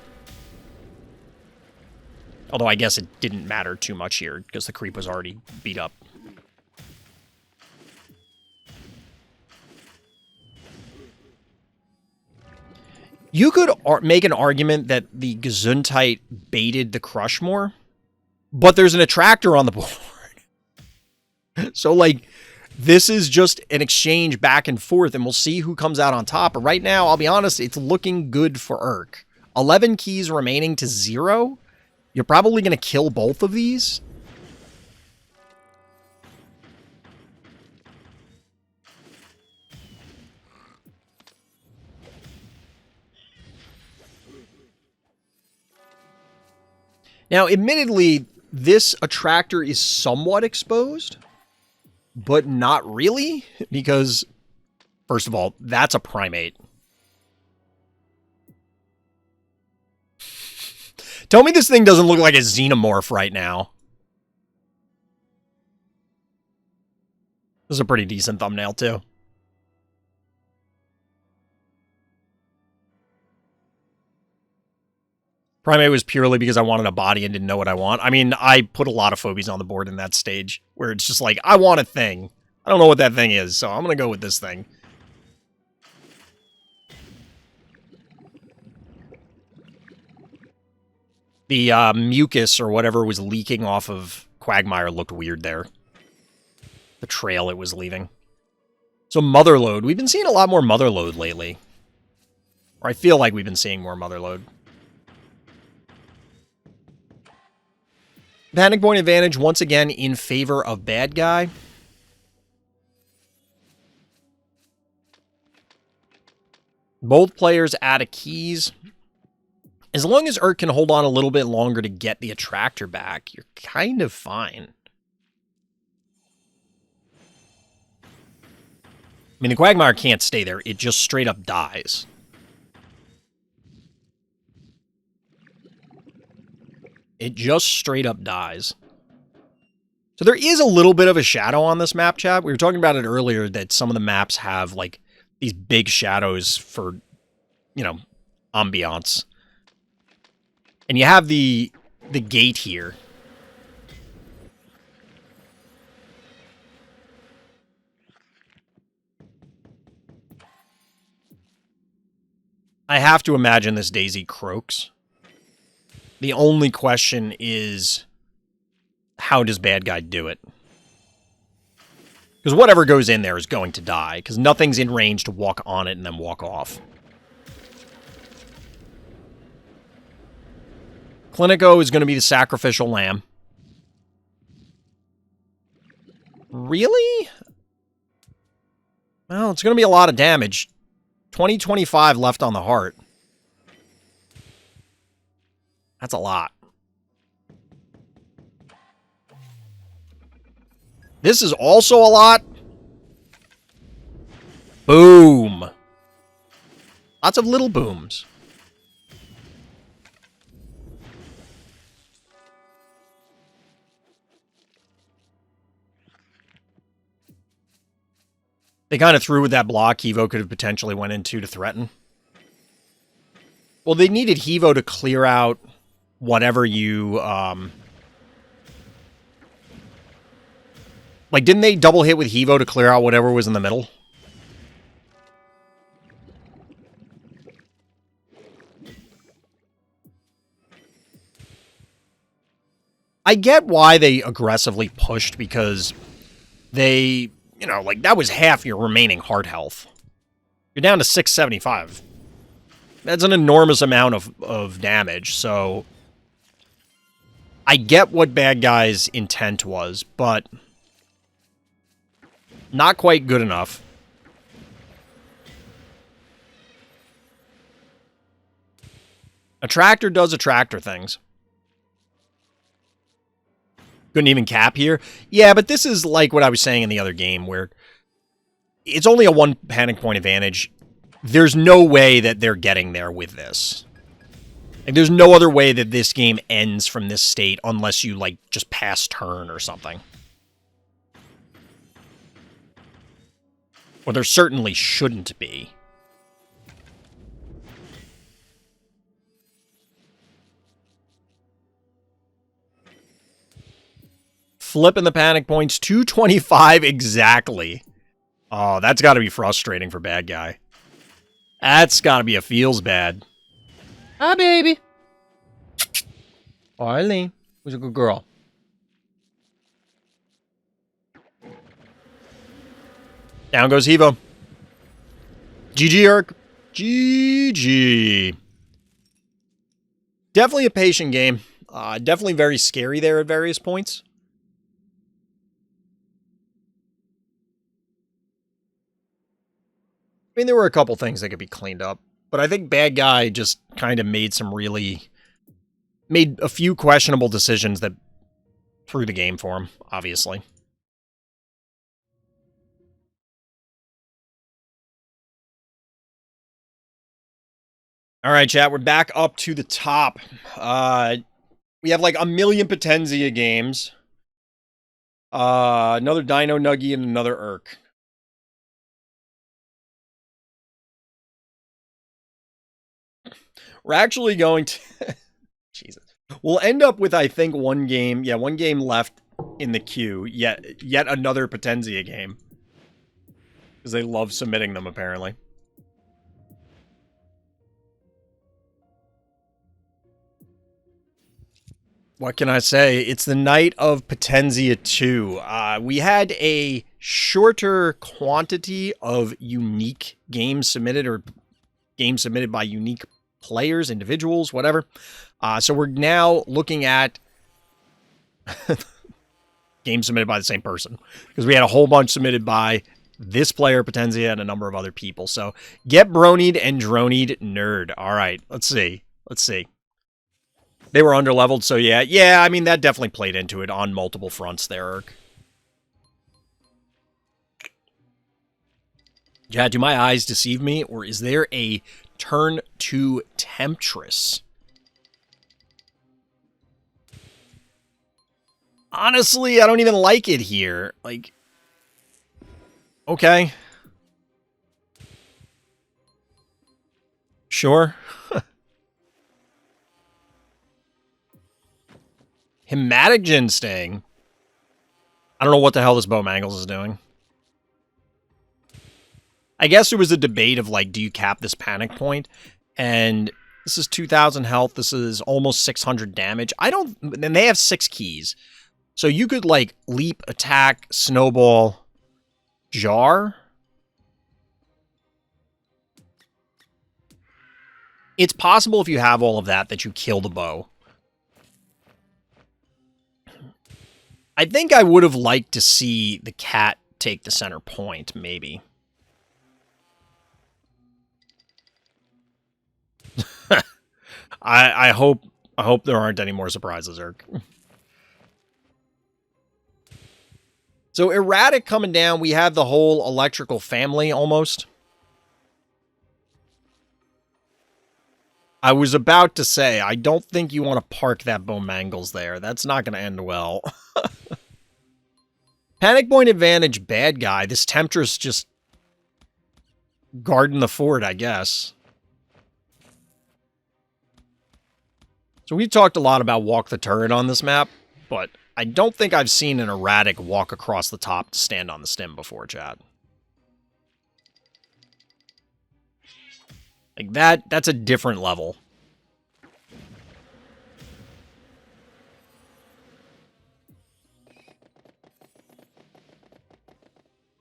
Speaker 1: Although I guess it didn't matter too much here, because the creep was already beat up. You could make an argument that the Gesundheit baited the Crushmore, but there's an attractor on the board. So, like, this is just an exchange back and forth, and we'll see who comes out on top. But right now, I'll be honest, it's looking good for Urk. 11 keys remaining to 0. You're probably going to kill both of these. Now, admittedly, this attractor is somewhat exposed, but not really, because, first of all, that's a primate. Tell me this thing doesn't look like a xenomorph right now. This is a pretty decent thumbnail, too. Primate was purely because I wanted a body and didn't know what I want. I mean, I put a lot of phobies on the board in that stage, where it's just like, I want a thing. I don't know what that thing is, so I'm going to go with this thing. The mucus or whatever was leaking off of Quagmire looked weird there. The trail it was leaving. So Motherload. We've been seeing a lot more Motherload lately. Or I feel like we've been seeing more Motherload. Panic point advantage once again in favor of bad guy. Both players out of keys. As long as Urk can hold on a little bit longer to get the attractor back, you're kind of fine. I mean, the Quagmire can't stay there. It just straight up dies. It just straight up dies. So there is a little bit of a shadow on this map, chat. We were talking about it earlier that some of the maps have, like, these big shadows for, you know, ambiance. And you have the gate here. I have to imagine this Daisy croaks. The only question is, how does bad guy do it? Because whatever goes in there is going to die, because nothing's in range to walk on it and then walk off. Clinico is going to be the sacrificial lamb. Really? Well, it's going to be a lot of damage. 2025 left on the heart. That's a lot. This is also a lot. Boom. Lots of little booms. They kind of threw with that block Hevo could have potentially went into to threaten. Well, they needed Hevo to clear out whatever you, like, didn't they double hit with Hevo to clear out whatever was in the middle? I get why they aggressively pushed, because they, you know, like, that was half your remaining heart health. You're down to 675. That's an enormous amount of damage, so I get what bad guy's intent was, but not quite good enough. Attractor does attractor things. Couldn't even cap here. Yeah, but this is like what I was saying in the other game, where it's only a 1 panic point advantage. There's no way that they're getting there with this. Like, there's no other way that this game ends from this state unless you, like, just pass turn or something. Or there certainly shouldn't be. Flipping the panic points, 225 exactly. Oh, that's got to be frustrating for bad guy. That's got to be a feels bad. Hi, baby. Arlene was a good girl. Down goes Hevo. GG, Urk. GG. Definitely a patient game. Definitely very scary there at various points. I mean, there were a couple things that could be cleaned up, but I think bad guy just kind of made a few questionable decisions that threw the game for him, obviously. All right, chat, we're back up to the top. We have like a million Potenzia games. Another Dino Nuggy and another Urk. We're actually going to... Jesus. We'll end up with, I think, one game left in the queue. Yet another Potenzia game. Because they love submitting them, apparently. What can I say? It's the night of Potenza 2. We had a shorter quantity of unique games submitted, or games submitted by unique players, individuals, whatever. So we're now looking at games submitted by the same person, because we had a whole bunch submitted by this player, Potenza, and a number of other people. So get bronied and dronied, nerd. All right, let's see. Let's see. They were underleveled, so yeah. Yeah, I mean, that definitely played into it on multiple fronts there, Urk. Yeah, do my eyes deceive me, or is there a turn 2 Temptress? Honestly, I don't even like it here. Like, okay. Sure. Hematic Ginsting. I don't know what the hell this Bow Mangles is doing. I guess there was a debate of, like, do you cap this panic point? And this is 2,000 health. This is almost 600 damage. I don't... And they have 6 keys. So you could, like, leap, attack, snowball, jar. It's possible if you have all of that you kill the bow. I think I would have liked to see the cat take the center point, maybe. I hope there aren't any more surprises, Urk. So erratic coming down, we have the whole electrical family almost. I was about to say, I don't think you want to park that Bow Mangles there. That's not going to end well. Panic point advantage, bad guy. This Temptress just guarding the fort, I guess. So we talked a lot about walk the turret on this map, but I don't think I've seen an erratic walk across the top to stand on the stem before, Chad. Like that's a different level.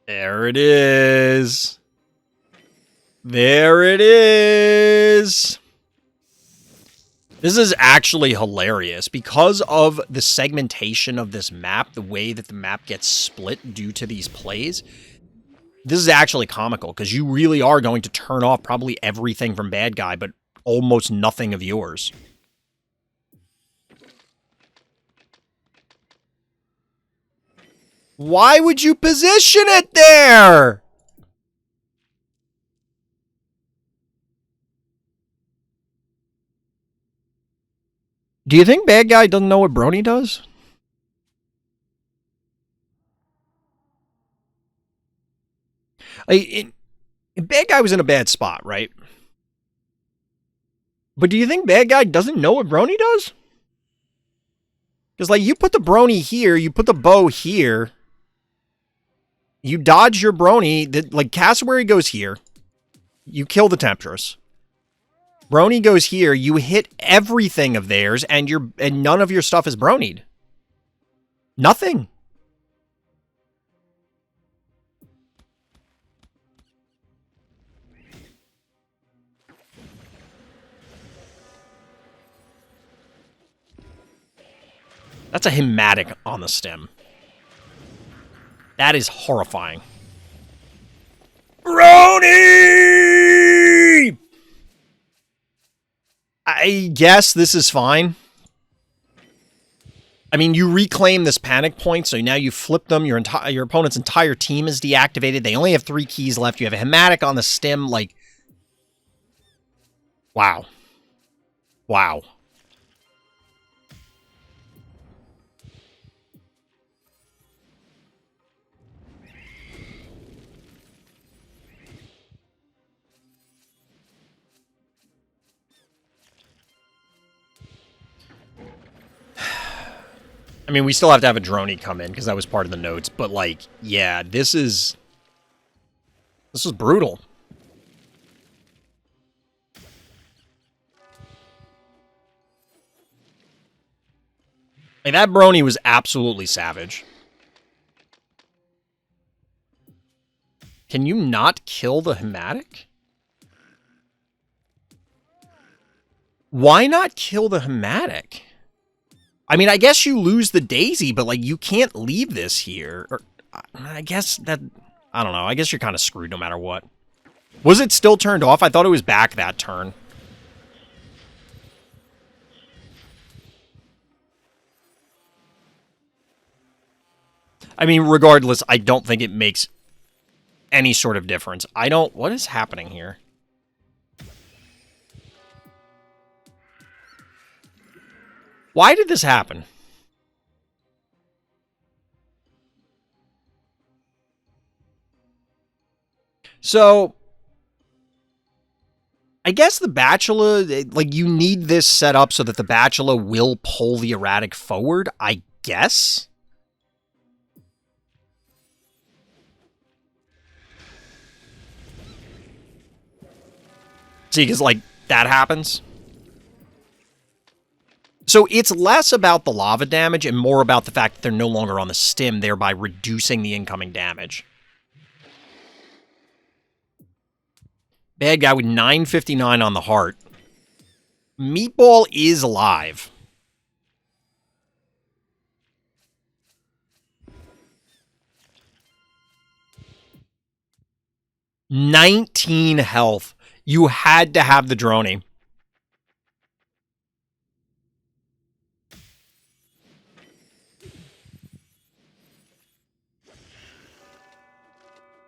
Speaker 1: There it is. There it is. This is actually hilarious because of the segmentation of this map, the way that the map gets split due to these plays. This is actually comical because you really are going to turn off probably everything from bad guy, but almost nothing of yours. Why would you position it there? Do you think bad guy doesn't know what Brony does? Bad guy was in a bad spot, right? But do you think bad guy doesn't know what Brony does? Because, like, you put the Brony here, you put the bow here, you dodge your Brony, like, Cassowary goes here, you kill the Temptress. Brony goes here, you hit everything of theirs, and none of your stuff is Bronied. Nothing. That's a hematic on the stem. That is horrifying. Brony! I guess this is fine. I mean, you reclaim this panic point, so now you flip them. Your opponent's entire team is deactivated. They only have 3 keys left. You have a hematic on the stem. Like, wow. Wow. I mean, we still have to have a droney come in because that was part of the notes. But, like, yeah, this is brutal. Like, that brony was absolutely savage. Can you not kill the Hematic? Why not kill the Hematic? I mean, I guess you lose the Daisy, but, like, you can't leave this here. Or, I guess that... I don't know. I guess you're kind of screwed no matter what. Was it still turned off? I thought it was back that turn. I mean, regardless, I don't think it makes any sort of difference. I don't... What is happening here? Why did this happen? So, I guess the Bachelor, like, you need this set up so that the Bachelor will pull the Erratic forward, I guess? See, because, like, that happens. So it's less about the lava damage and more about the fact that they're no longer on the stim, thereby reducing the incoming damage. Bad guy with 959 on the heart. Meatball is alive. $19 health. You had to have the droney.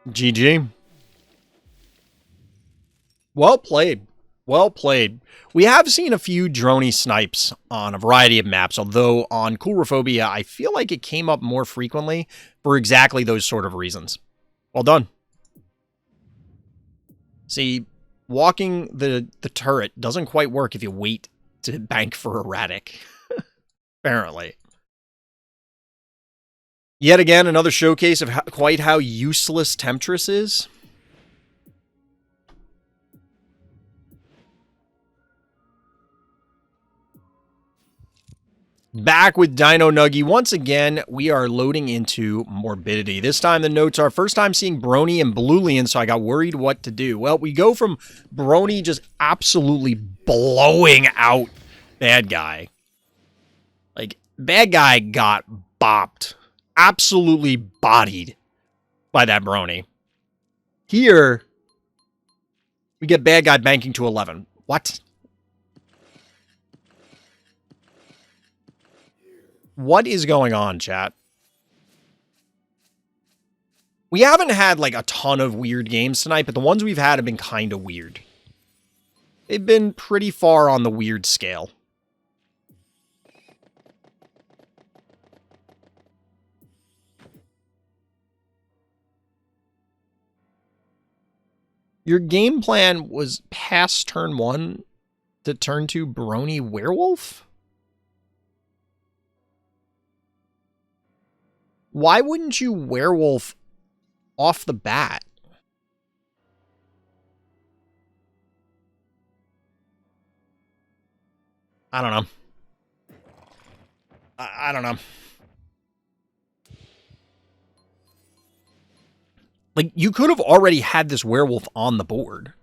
Speaker 1: GG. Well played. Well played. We have seen a few droney snipes on a variety of maps, although on Coulrophobia, I feel like it came up more frequently for exactly those sort of reasons. Well done. See, walking the turret doesn't quite work if you wait to bank for Erratic. Apparently. Yet again, another showcase of quite how useless Temptress is. Back with Dino Nuggy. Once again, we are loading into Morbidity. This time the notes are first time seeing Brony and Bluelian, so I got worried what to do. Well, we go from Brony just absolutely blowing out Bad Guy. Like, Bad Guy got bopped. Absolutely bodied by that Brony. Here, we get Bad Guy banking to 11. What? What is going on, chat? We haven't had, like, a ton of weird games tonight, but the ones we've had have been kind of weird. They've been pretty far on the weird scale. Your game plan was past turn 1 to turn 2 Brony Werewolf? Why wouldn't you Werewolf off the bat? I don't know. I don't know. Like, you could have already had this Werewolf on the board.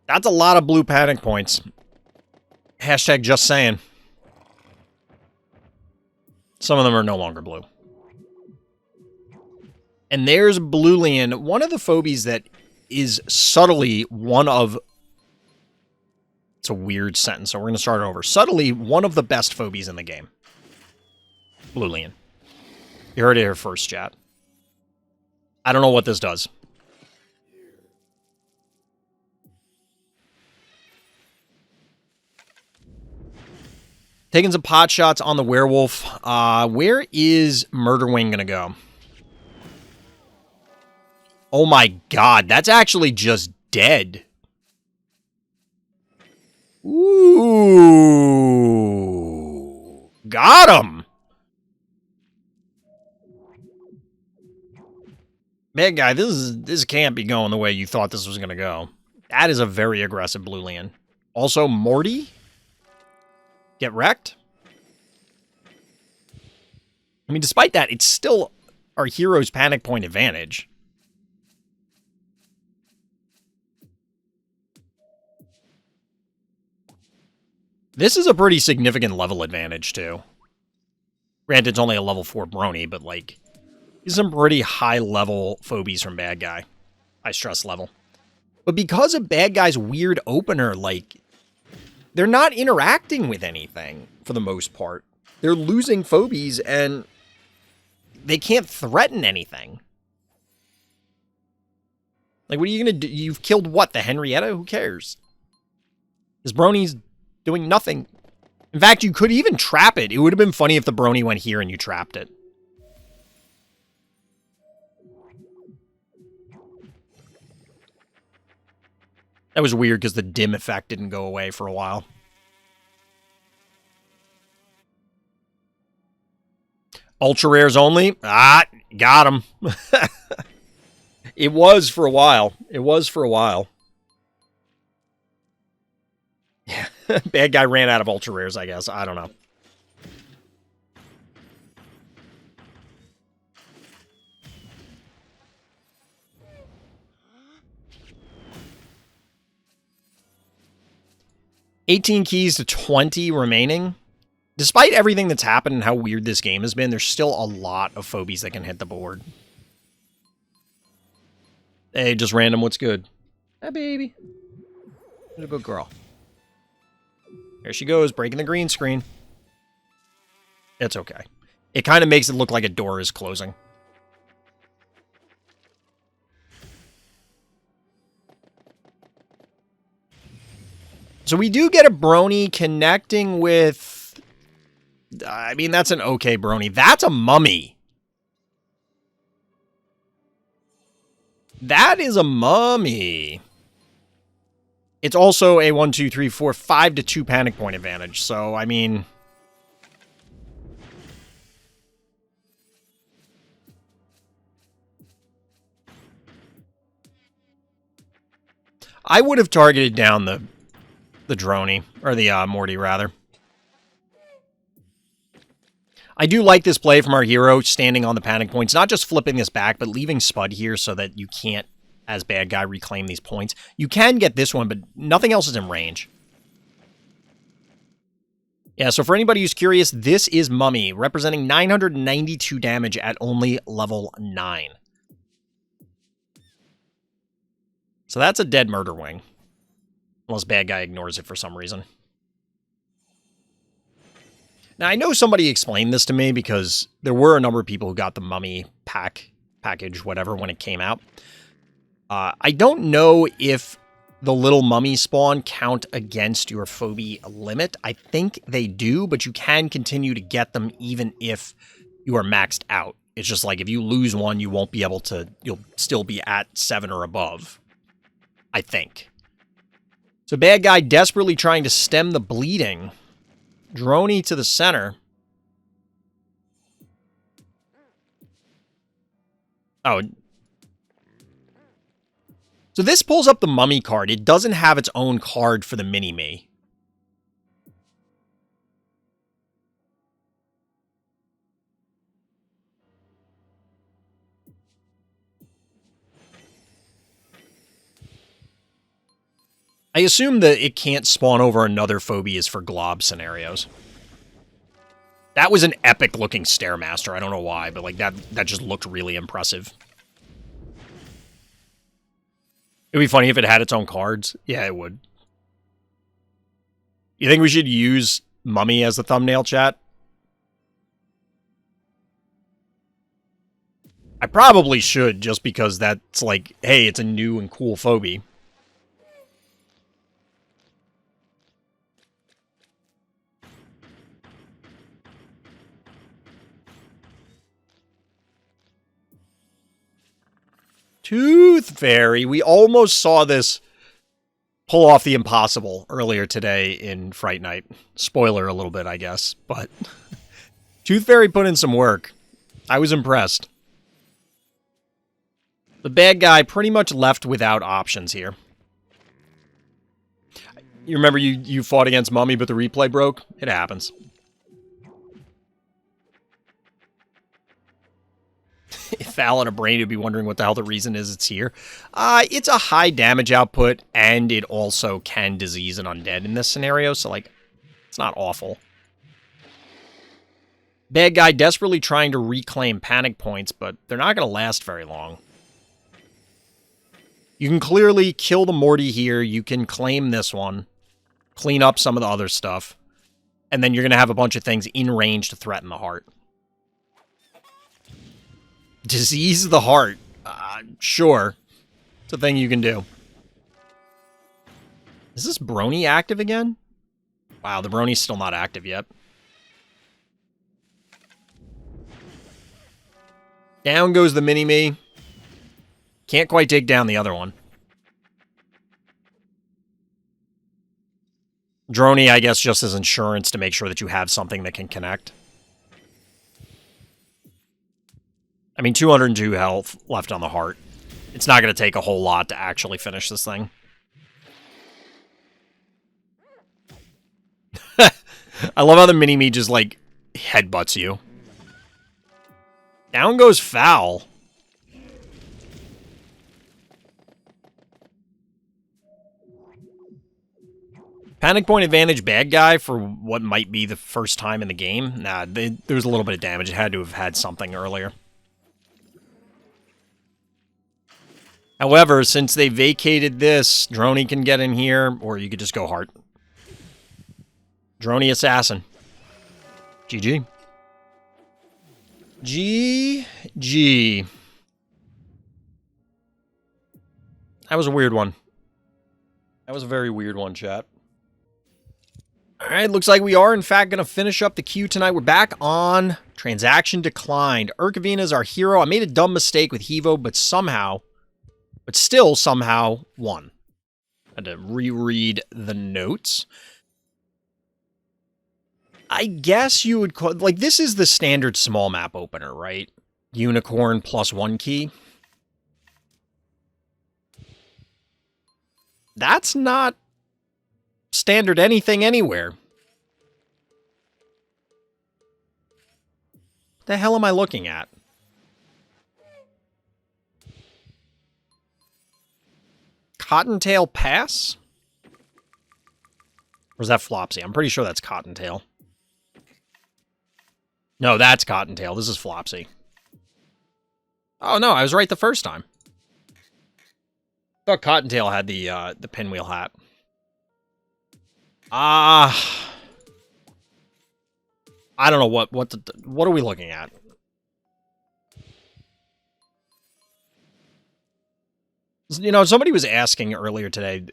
Speaker 1: That's a lot of blue panic points. Hashtag just saying. Some of them are no longer blue. And there's Bluelian, one of the phobies that is subtly one of... It's a weird sentence, so we're going to start over. Subtly one of the best phobies in the game. Bluelian. You heard it here first, chat. I don't know what this does. Taking some pot shots on the werewolf. Where is Murderwing going to go? Oh my god, that's actually just dead. Ooh. got him! Bad guy, this can't be going the way you thought this was going to go. That is a very aggressive blue land. Also, Morty? Get wrecked? I mean, despite that, it's still our hero's panic point advantage. This is a pretty significant level advantage, too. Granted, it's only a level 4 Brony, but, like, these are some pretty high-level phobies from Bad Guy. High stress level. But because of Bad Guy's weird opener, like, they're not interacting with anything, for the most part. They're losing phobies, and they can't threaten anything. Like, what are you going to do? You've killed what? The Henrietta? Who cares? This Brony's doing nothing. In fact, you could even trap it. It would have been funny if the Brony went here and you trapped it. That was weird because the dim effect didn't go away for a while. Ultra rares only? Ah, got him. It was for a while. It was for a while. Yeah, Bad Guy ran out of ultra rares, I guess. I don't know. $18 keys to 20 remaining. Despite everything that's happened and how weird this game has been, there's still a lot of phobies that can hit the board. Hey, just random, what's good? Hi, baby. What a good girl. There she goes, breaking the green screen. It's okay. It kind of makes it look like a door is closing. So we do get a Brony connecting with... I mean, that's an okay Brony. That's a mummy. That is a mummy. It's also a 1, 2, 3, 4, 5 to 2 panic point advantage. So, I mean... I would have targeted down the Droney, or the Morty, rather. I do like this play from our hero, standing on the panic points, not just flipping this back, but leaving Spud here so that you can't, as Bad Guy, reclaim these points. You can get this one, but nothing else is in range. Yeah, so for anybody who's curious, this is Mummy, representing 992 damage at only level 9. So that's a dead Murder Wing. Unless Bad Guy ignores it for some reason. Now, I know somebody explained this to me because there were a number of people who got the Mummy package, whatever, when it came out. I don't know if the little Mummy spawn count against your phobie limit. I think they do, but you can continue to get them even if you are maxed out. It's just like if you lose one, you won't be able to, you'll still be at 7 or above. I think. So Bad Guy desperately trying to stem the bleeding. Droney to the center. Oh. So this pulls up the Mummy card. It doesn't have its own card for the Mini-Me. I assume that it can't spawn over another Phobies for Glob scenarios. That was an epic-looking Stairmaster. I don't know why, but like that just looked really impressive. It'd be funny if it had its own cards. Yeah, it would. You think we should use Mummy as the thumbnail, chat? I probably should, just because that's like, hey, it's a new and cool Phobie. Tooth Fairy. We almost saw this pull off the impossible earlier today in Fright Night. Spoiler a little bit, I guess, but Tooth Fairy put in some work. I was impressed. The bad guy pretty much left without options here. You remember you fought against Mummy, but the replay broke? It happens. If Al had a brain, he'd be wondering what the hell the reason is it's here. It's a high damage output, and it also can disease an undead in this scenario, so, like, it's not awful. Bad guy desperately trying to reclaim panic points, but they're not going to last very long. You can clearly kill the Morty here. You can claim this one. Clean up some of the other stuff. And then you're going to have a bunch of things in range to threaten the heart. Disease the heart. Sure. It's a thing you can do. Is this Brony active again? Wow, the Brony's still not active yet. Down goes the mini-me. Can't quite take down the other one. Droney, I guess, just as insurance to make sure that you have something that can connect. I mean, 202 health left on the heart. It's not going to take a whole lot to actually finish this thing. I love how the mini-me just, like, headbutts you. Down goes Foul. Panic point advantage bad guy for what might be the first time in the game. Nah, there was a little bit of damage. It had to have had something earlier. However, since they vacated this, Droney can get in here, or you could just go Heart. Droney Assassin. GG. GG. That was a weird one. That was a very weird one, chat. Alright, looks like we are, in fact, going to finish up the queue tonight. We're back on Transaction Declined. Urkevina is our hero. I made a dumb mistake with Hevo, but still somehow won. Had to reread the notes. I guess you would call... Like, this is the standard small map opener, right? Unicorn plus 1 key. That's not standard anything anywhere. What the hell am I looking at? Cottontail Pass? Or is that Flopsy? I'm pretty sure that's Cottontail. No, that's Cottontail. This is Flopsy. Oh, no, I was right the first time. I thought Cottontail had the pinwheel hat. I don't know what are we looking at? You know, somebody was asking earlier today.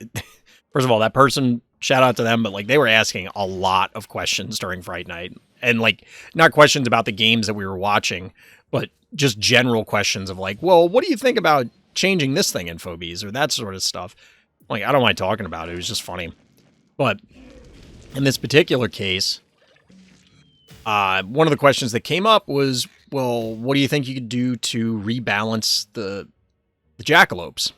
Speaker 1: First of all, that person, shout out to them, but like they were asking a lot of questions during Fright Night. And like not questions about the games that we were watching, but just general questions of like, well, what do you think about changing this thing in Phobies or that sort of stuff? Like, I don't mind talking about it. It was just funny. But in this particular case, one of the questions that came up was, well, what do you think you could do to rebalance the jackalopes?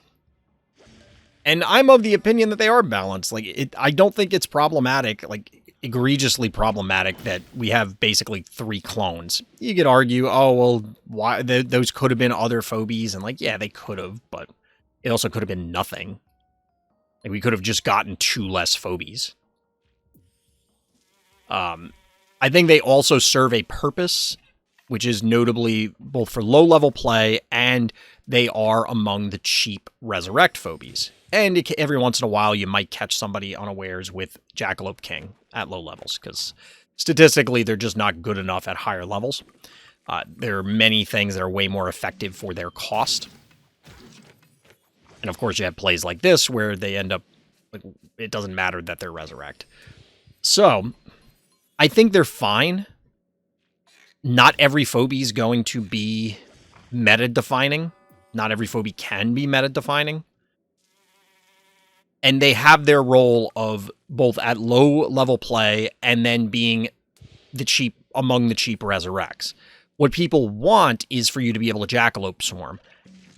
Speaker 1: And I'm of the opinion that they are balanced. Like, I don't think it's problematic, like egregiously problematic, that we have basically 3 clones. You could argue, oh, well, why those could have been other Phobies, and like, yeah, they could have, but it also could have been nothing. Like, we could have just gotten 2 less Phobies. I think they also serve a purpose, which is notably both for low-level play, and they are among the cheap resurrect Phobies. And every once in a while, you might catch somebody unawares with Jackalope King at low levels, because statistically, they're just not good enough at higher levels. There are many things that are way more effective for their cost. And of course, you have plays like this, where they end up, like, it doesn't matter that they're resurrect. So, I think they're fine. Not every phobie is going to be meta-defining. Not every phobie can be meta-defining. And they have their role of both at low-level play and then being the cheap among the cheap resurrects. What people want is for you to be able to Jackalope Swarm.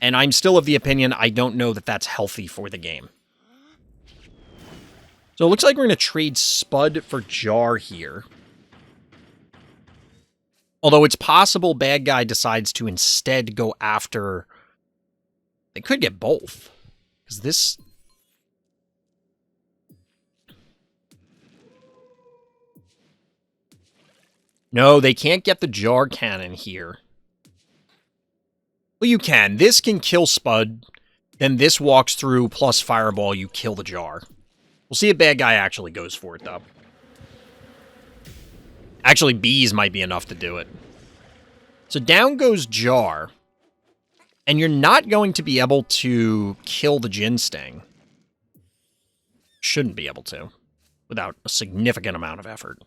Speaker 1: And I'm still of the opinion I don't know that that's healthy for the game. So it looks like we're going to trade Spud for Jar here. Although it's possible bad guy decides to instead go after... They could get both. Because this... No, they can't get the Jar Cannon here. Well, you can. This can kill Spud. Then this walks through, plus Fireball, you kill the Jar. We'll see if bad guy actually goes for it, though. Actually, bees might be enough to do it. So down goes Jar. And you're not going to be able to kill the Gin Sting. Shouldn't be able to. Without a significant amount of effort.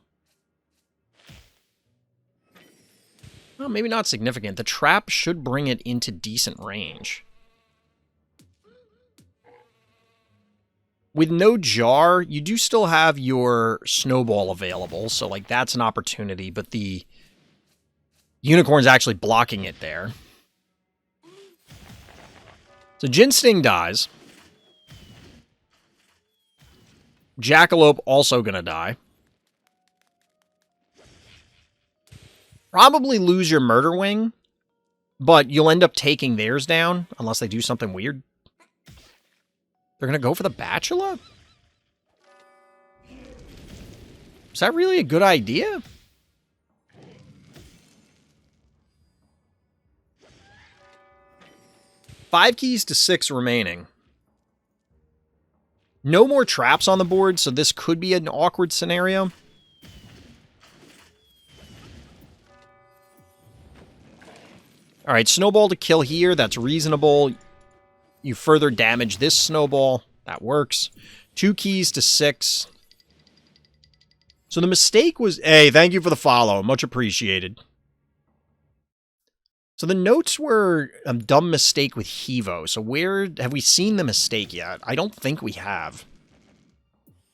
Speaker 1: Well, maybe not significant. The trap should bring it into decent range. With no Jar, you do still have your Snowball available, so like that's an opportunity, but the Unicorn's actually blocking it there. So Gin Sting dies. Jackalope also gonna die. Probably lose your Murder Wing, but you'll end up taking theirs down, unless they do something weird. They're going to go for the Bachelor? Is that really a good idea? Five keys to 6 remaining. No more traps on the board, so this could be an awkward scenario. All right, Snowball to kill here. That's reasonable. You further damage this Snowball. That works. 2 keys to 6. So the mistake was... Hey, thank you for the follow. Much appreciated. So the notes were a dumb mistake with Hevo. So where... Have we seen the mistake yet? I don't think we have.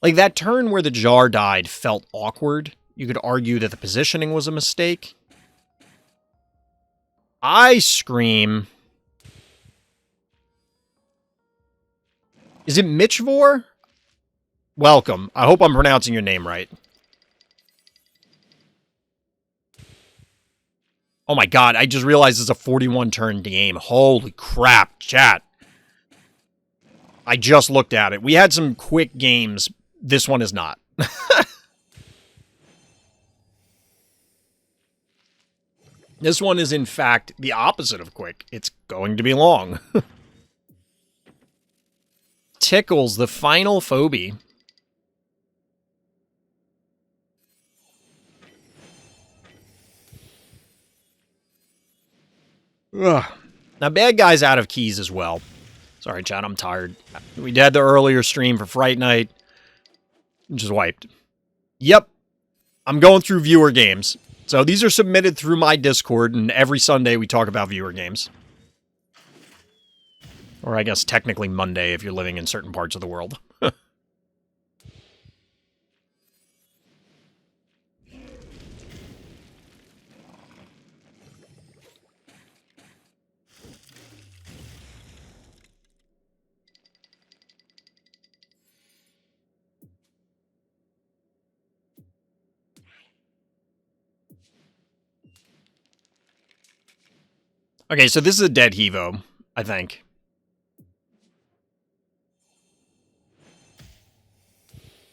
Speaker 1: Like, that turn where the Jar died felt awkward. You could argue that the positioning was a mistake. I scream... Is it Mitchvor? Welcome. I hope I'm pronouncing your name right. Oh my god, I just realized it's a 41-turn game. Holy crap, chat. I just looked at it. We had some quick games. This one is not. This one is, in fact, the opposite of quick. It's going to be long. Tickles, the final Phobie. Ugh. Now, bad guy's out of keys as well. Sorry, chat, I'm tired. We did the earlier stream for Fright Night. Just wiped. Yep. I'm going through viewer games. So these are submitted through my Discord, and every Sunday we talk about viewer games. Or I guess technically Monday if you're living in certain parts of the world. Okay, so this is a dead Hevo, I think.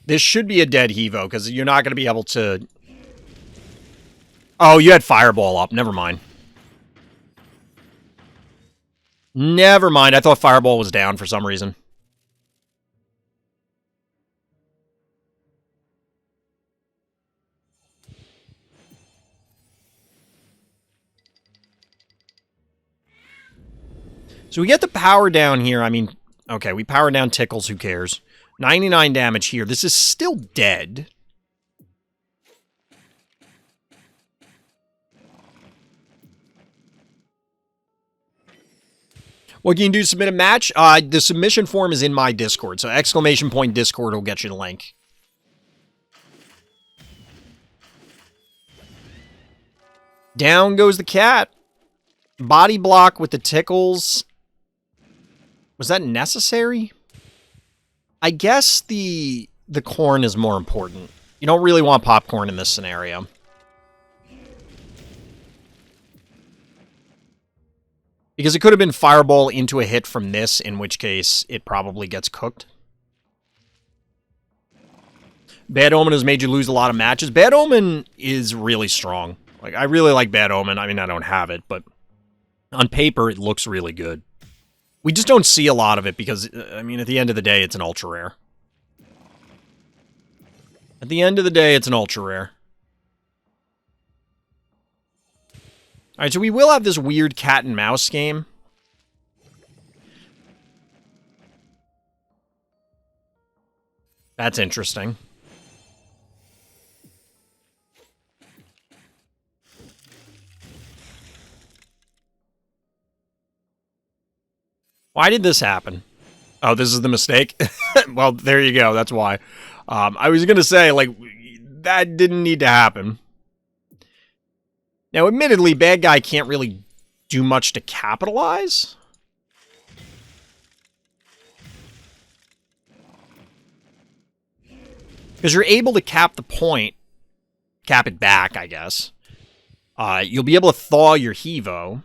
Speaker 1: This should be a dead Hevo, because you're not going to be able to... Oh, you had Fireball up. Never mind. Never mind. I thought Fireball was down for some reason. So we get the power down here. I mean, okay, we power down Tickles. Who cares? 99 damage here. This is still dead. What can you do to submit a match? The submission form is in my Discord, so ! Discord will get you the link. Down goes the cat. Body block with the tickles. Was that necessary? I guess the corn is more important. You don't really want popcorn in this scenario. Because it could have been fireball into a hit from this, in which case it probably gets cooked. Bad Omen has made you lose a lot of matches. Bad Omen is really strong. Like, I really like Bad Omen. I mean, I don't have it, but on paper, it looks really good. We just don't see a lot of it because, I mean, at the end of the day, it's an ultra rare. At the end of the day, it's an ultra rare. Alright, so we will have this weird cat and mouse game. That's interesting. Why did this happen? Oh, this is the mistake? Well, there you go. That's why. I was going to say, like, that didn't need to happen. Now, admittedly, bad guy can't really do much to capitalize. Because you're able to cap the point. Cap it back, I guess. You'll be able to thaw your Hevo.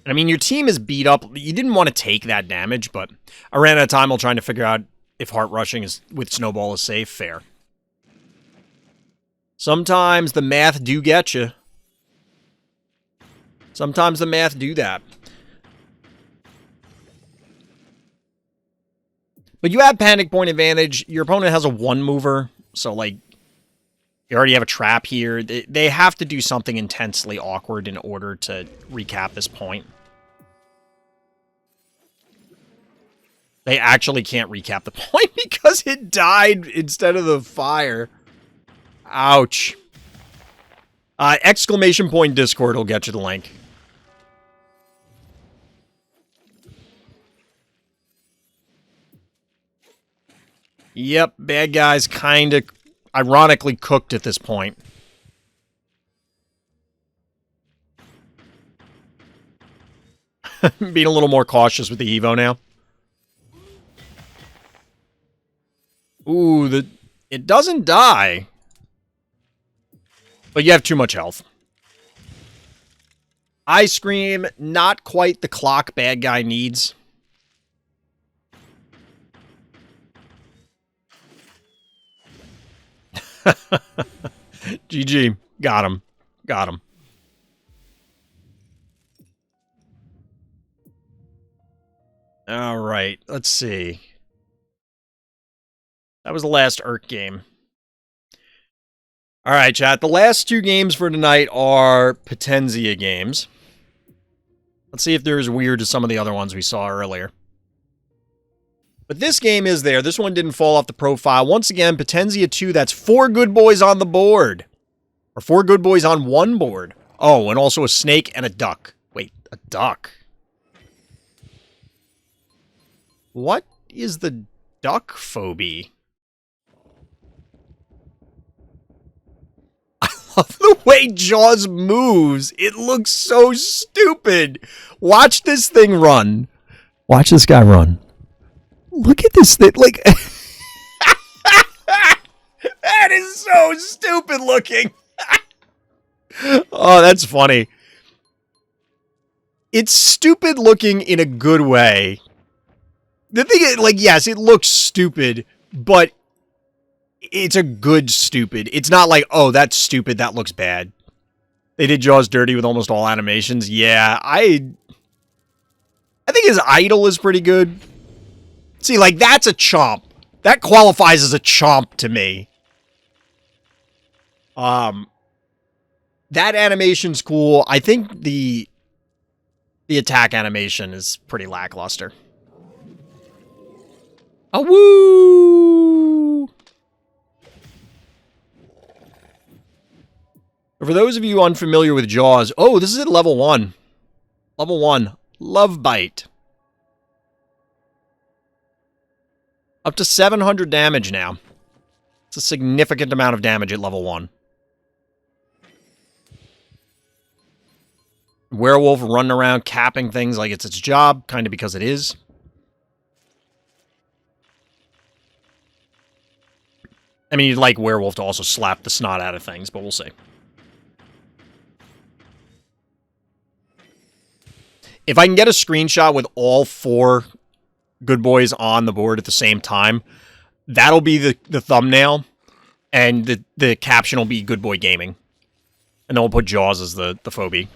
Speaker 1: I mean, your team is beat up. You didn't want to take that damage, but I ran out of time while trying to figure out if heart rushing is with Snowball is safe. Fair. Sometimes the math do get you. Sometimes the math do that. But you have panic point advantage. Your opponent has a one mover, so like you already have a trap here. They have to do something intensely awkward in order to recap this point. They actually can't recap the point because it died instead of the fire. Ouch. Exclamation point Discord will get you the link. Yep, bad guys kind of ironically cooked at this point. Being a little more cautious with the Evo now. Ooh, it doesn't die. But you have too much health. Ice Cream, not quite the clock bad guy needs. GG. Got him. Got him. All right. Let's see. That was the last Urk game. All right, chat. The last two games for tonight are Potenzia games. Let's see if they're as weird as some of the other ones we saw earlier. But this game is there. This one didn't fall off the profile. Once again, Potenzia 2, that's 4 good boys on the board. Or 4 good boys on one board. Oh, and also a snake and a duck. Wait, a duck? What is the duck phobie? I love the way Jaws moves. It looks so stupid. Watch this thing run. Watch this guy run. Look at this thing. Like, that is so stupid looking. Oh, that's funny. It's stupid looking in a good way. The thing is, like, yes, it looks stupid, but it's a good stupid. It's not like, oh, that's stupid, that looks bad. They did Jaws dirty with almost all animations. Yeah, I think his idol is pretty good. See, like, that's a chomp. That qualifies as a chomp to me. That animation's cool. I think the attack animation is pretty lackluster. A woo! For those of you unfamiliar with Jaws, oh, this is at level 1. Level 1, Love Bite. Up to 700 damage now. It's a significant amount of damage at level 1. Werewolf running around capping things like it's its job, kind of because it is. I mean, you'd like Werewolf to also slap the snot out of things, but we'll see. If I can get a screenshot with all 4 good boys on the board at the same time, that'll be the thumbnail, and the caption will be Good Boy Gaming. And then we'll put Jaws as the phobie.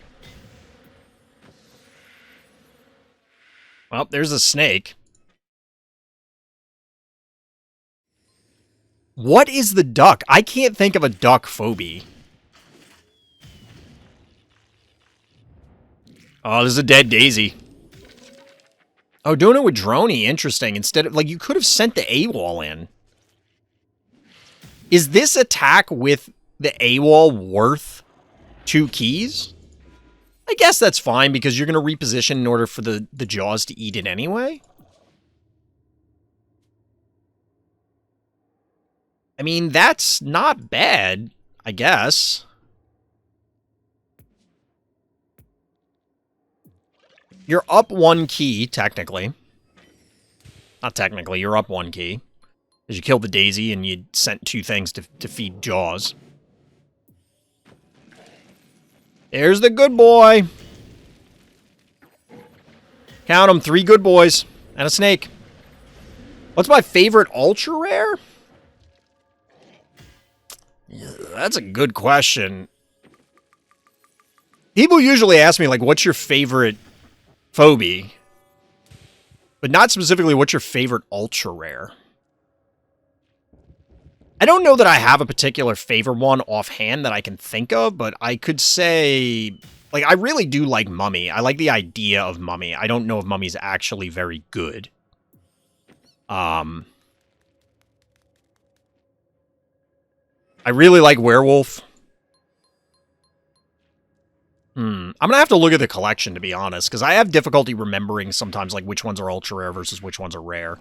Speaker 1: Well, there's a snake. What is the duck? I can't think of a duck phobie. Oh, there's a dead daisy. Oh, doing it with Droney. Interesting. Instead of, like, you could have sent the AWOL in. Is this attack with the AWOL worth 2 keys? I guess that's fine, because you're going to reposition in order for the Jaws to eat it anyway. I mean, that's not bad, I guess. You're up 1 key, technically. Not technically, you're up 1 key. Because you killed the daisy and you sent 2 things to feed Jaws. There's the good boy. Count them, 3 good boys and a snake. What's my favorite ultra rare? Yeah, that's a good question. People usually ask me, like, what's your favorite phobie? But not specifically what's your favorite ultra rare. I don't know that I have a particular favorite one offhand that I can think of, but I could say, like, I really do like Mummy. I like the idea of Mummy. I don't know if Mummy's actually very good. I really like Werewolf. I'm gonna have to look at the collection, to be honest, because I have difficulty remembering sometimes, like, which ones are ultra rare versus which ones are rare.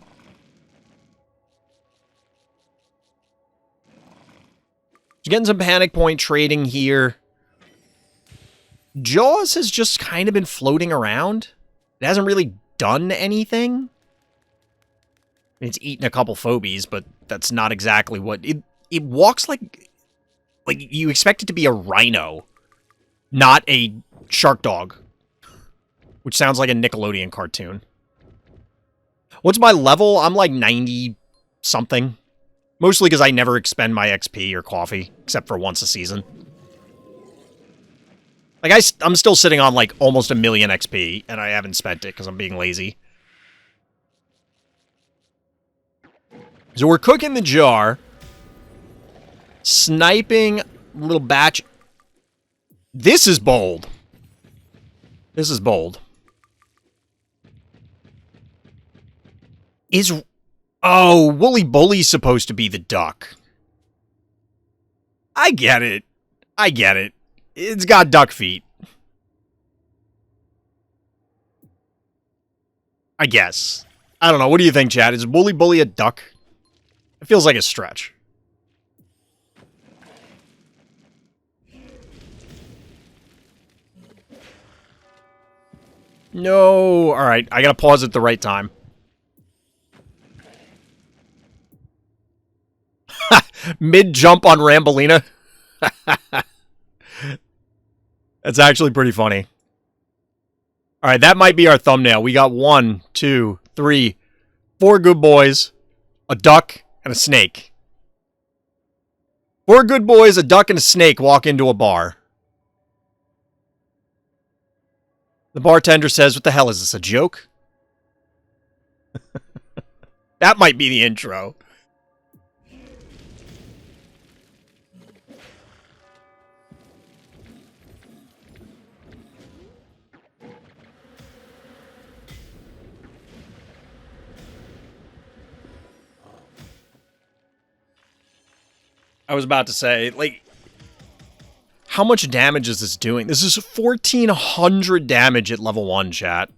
Speaker 1: Just getting some panic point trading here. Jaws has just kind of been floating around. It hasn't really done anything. It's eaten a couple phobies, but that's not exactly what... It walks like you expect it to be a rhino, not a shark dog, which sounds like a Nickelodeon cartoon. What's my level? I'm like 90-something. Mostly because I never expend my XP or coffee, except for once a season. Like, I'm still sitting on, like, almost 1 million XP, and I haven't spent it because I'm being lazy. So we're cooking the jar. Sniping little batch. This is bold. This is bold. Oh, Wooly Bully's supposed to be the duck. I get it. I get it. It's got duck feet. I guess. I don't know. What do you think, Chad? Is Wooly Bully a duck? It feels like a stretch. No. All right. I gotta pause at the right time. Mid-jump on Rambolina. That's actually pretty funny. All right, that might be our thumbnail. We got 1, 2, 3, 4 good boys, a duck, and a snake. 4 good boys, a duck, and a snake walk into a bar. The bartender says, "What the hell is this, a joke?" That might be the intro. I was about to say, like, how much damage is this doing? This is 1,400 damage at level 1, chat.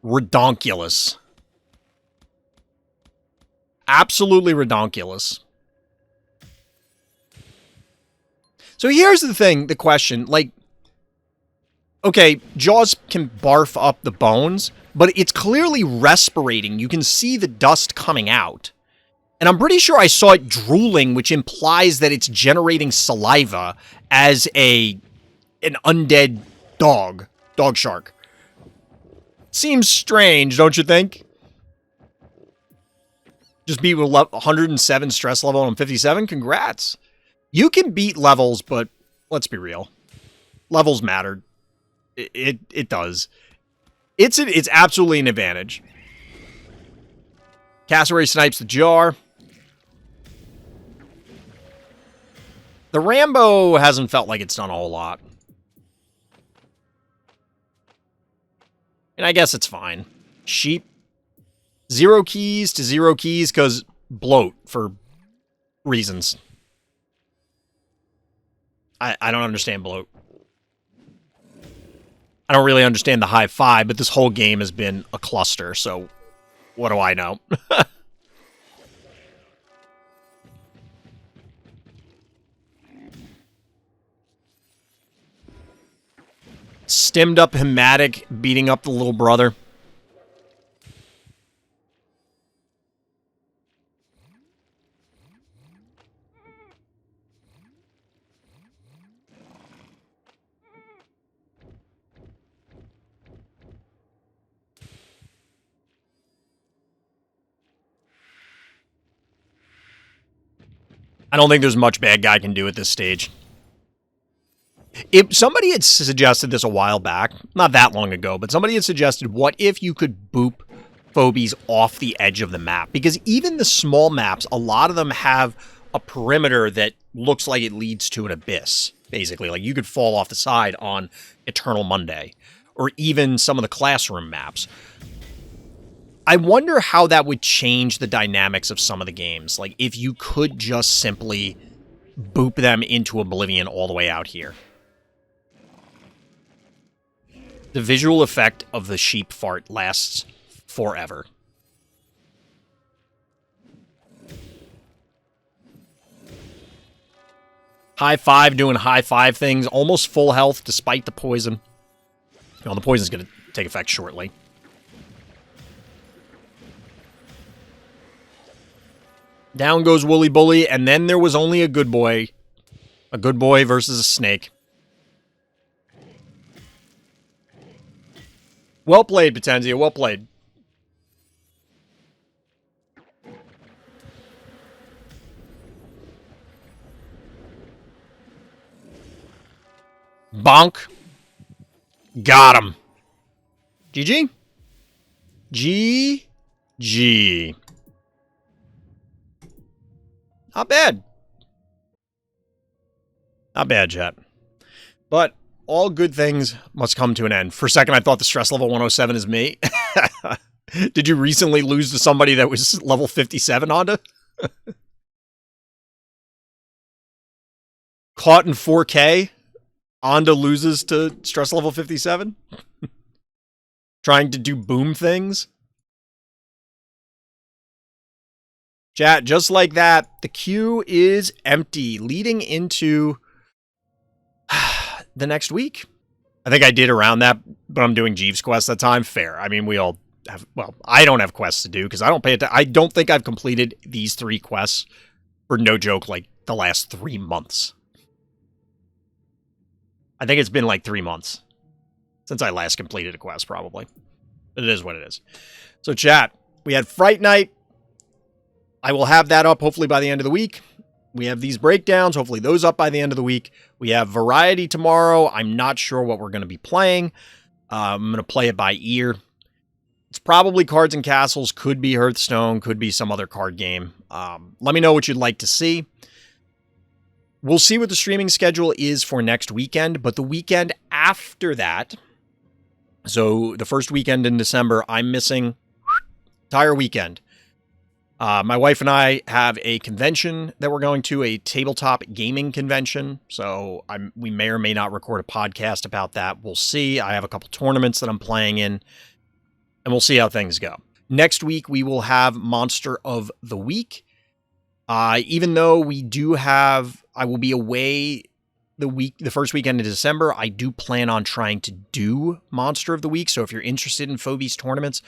Speaker 1: Redonkulous. Absolutely redonkulous. So here's the question, like, okay, Jaws can barf up the bones, but it's clearly respirating. You can see the dust coming out. And I'm pretty sure I saw it drooling, which implies that it's generating saliva as an undead dog shark. Seems strange, don't you think? Just beat with 107 stress level on 57? Congrats. You can beat levels, but let's be real. Levels matter. It does. It's absolutely an advantage. Cassowary snipes the jar. The Rambo hasn't felt like it's done a whole lot. And I guess it's fine. Sheep. 0 keys to 0 keys because bloat for reasons. I don't understand bloat. I don't really understand the high five, but this whole game has been a cluster, so what do I know? Stemmed up Hematic beating up the little brother. I don't think there's much bad guy can do at this stage. If somebody had suggested this a while back, not that long ago, but somebody had suggested, what if you could boop Phobies off the edge of the map? Because even the small maps, a lot of them have a perimeter that looks like it leads to an abyss, basically. Like, you could fall off the side on Eternal Monday, or even some of the classroom maps. I wonder how that would change the dynamics of some of the games. Like, if you could just simply boop them into oblivion all the way out here. The visual effect of the sheep fart lasts forever. High five doing high five things. Almost full health despite the poison. Well, the poison's going to take effect shortly. Down goes Wooly Bully, and then there was only a good boy. A good boy versus a snake. Well played, Potenzia. Well played. Bonk. Got him. GG? GG. Not bad. Not bad, chat. But all good things must come to an end. For a second, I thought the stress level 107 is me. Did you recently lose to somebody that was level 57, Honda? Caught in 4K? Honda loses to stress level 57? Trying to do boom things? Chat, just like that, the queue is empty, leading into the next week. I think I did around that, but I'm doing Jeeves quests that time. Fair. I mean, we all have, well, I don't have quests to do because I don't pay attention. I don't think I've completed these 3 quests for no joke, like the last 3 months. I think it's been like 3 months since I last completed a quest, probably. But it is what it is. So chat, we had Fright Night. I will have that up hopefully by the end of the week. We have these breakdowns, hopefully those up by the end of the week. We have Variety tomorrow. I'm not sure what we're going to be playing. I'm going to play it by ear. It's probably Cards and Castles, could be Hearthstone, could be some other card game. Let me know what you'd like to see. We'll see what the streaming schedule is for next weekend, but the weekend after that, so the first weekend in December, I'm missing entire weekend. My wife and I have a convention that we're going to, a tabletop gaming convention. So we may or may not record a podcast about that. We'll see. I have a couple tournaments that I'm playing in, and we'll see how things go. Next week, we will have Monster of the Week. Even though I will be away the first weekend of December, I do plan on trying to do Monster of the Week. So if you're interested in Phobies tournaments,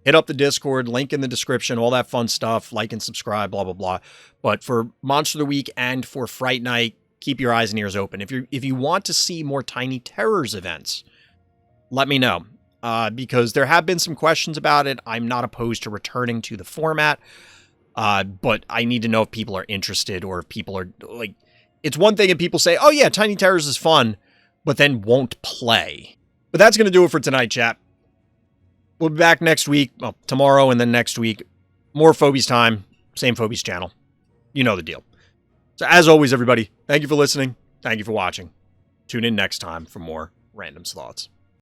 Speaker 1: hit up the Discord, link in the description, all that fun stuff, like and subscribe, blah, blah, blah. But for Monster of the Week and for Fright Night, keep your eyes and ears open. If you want to see more Tiny Terrors events, let me know. Because there have been some questions about it. I'm not opposed to returning to the format. But I need to know if people are interested or if people are like, it's one thing if people say, oh yeah, Tiny Terrors is fun, but then won't play. But that's going to do it for tonight, chat. We'll be back next week, well, tomorrow and then next week. More Phobies time, same Phobies channel. You know the deal. So as always, everybody, thank you for listening. Thank you for watching. Tune in next time for more Random's Thoughts.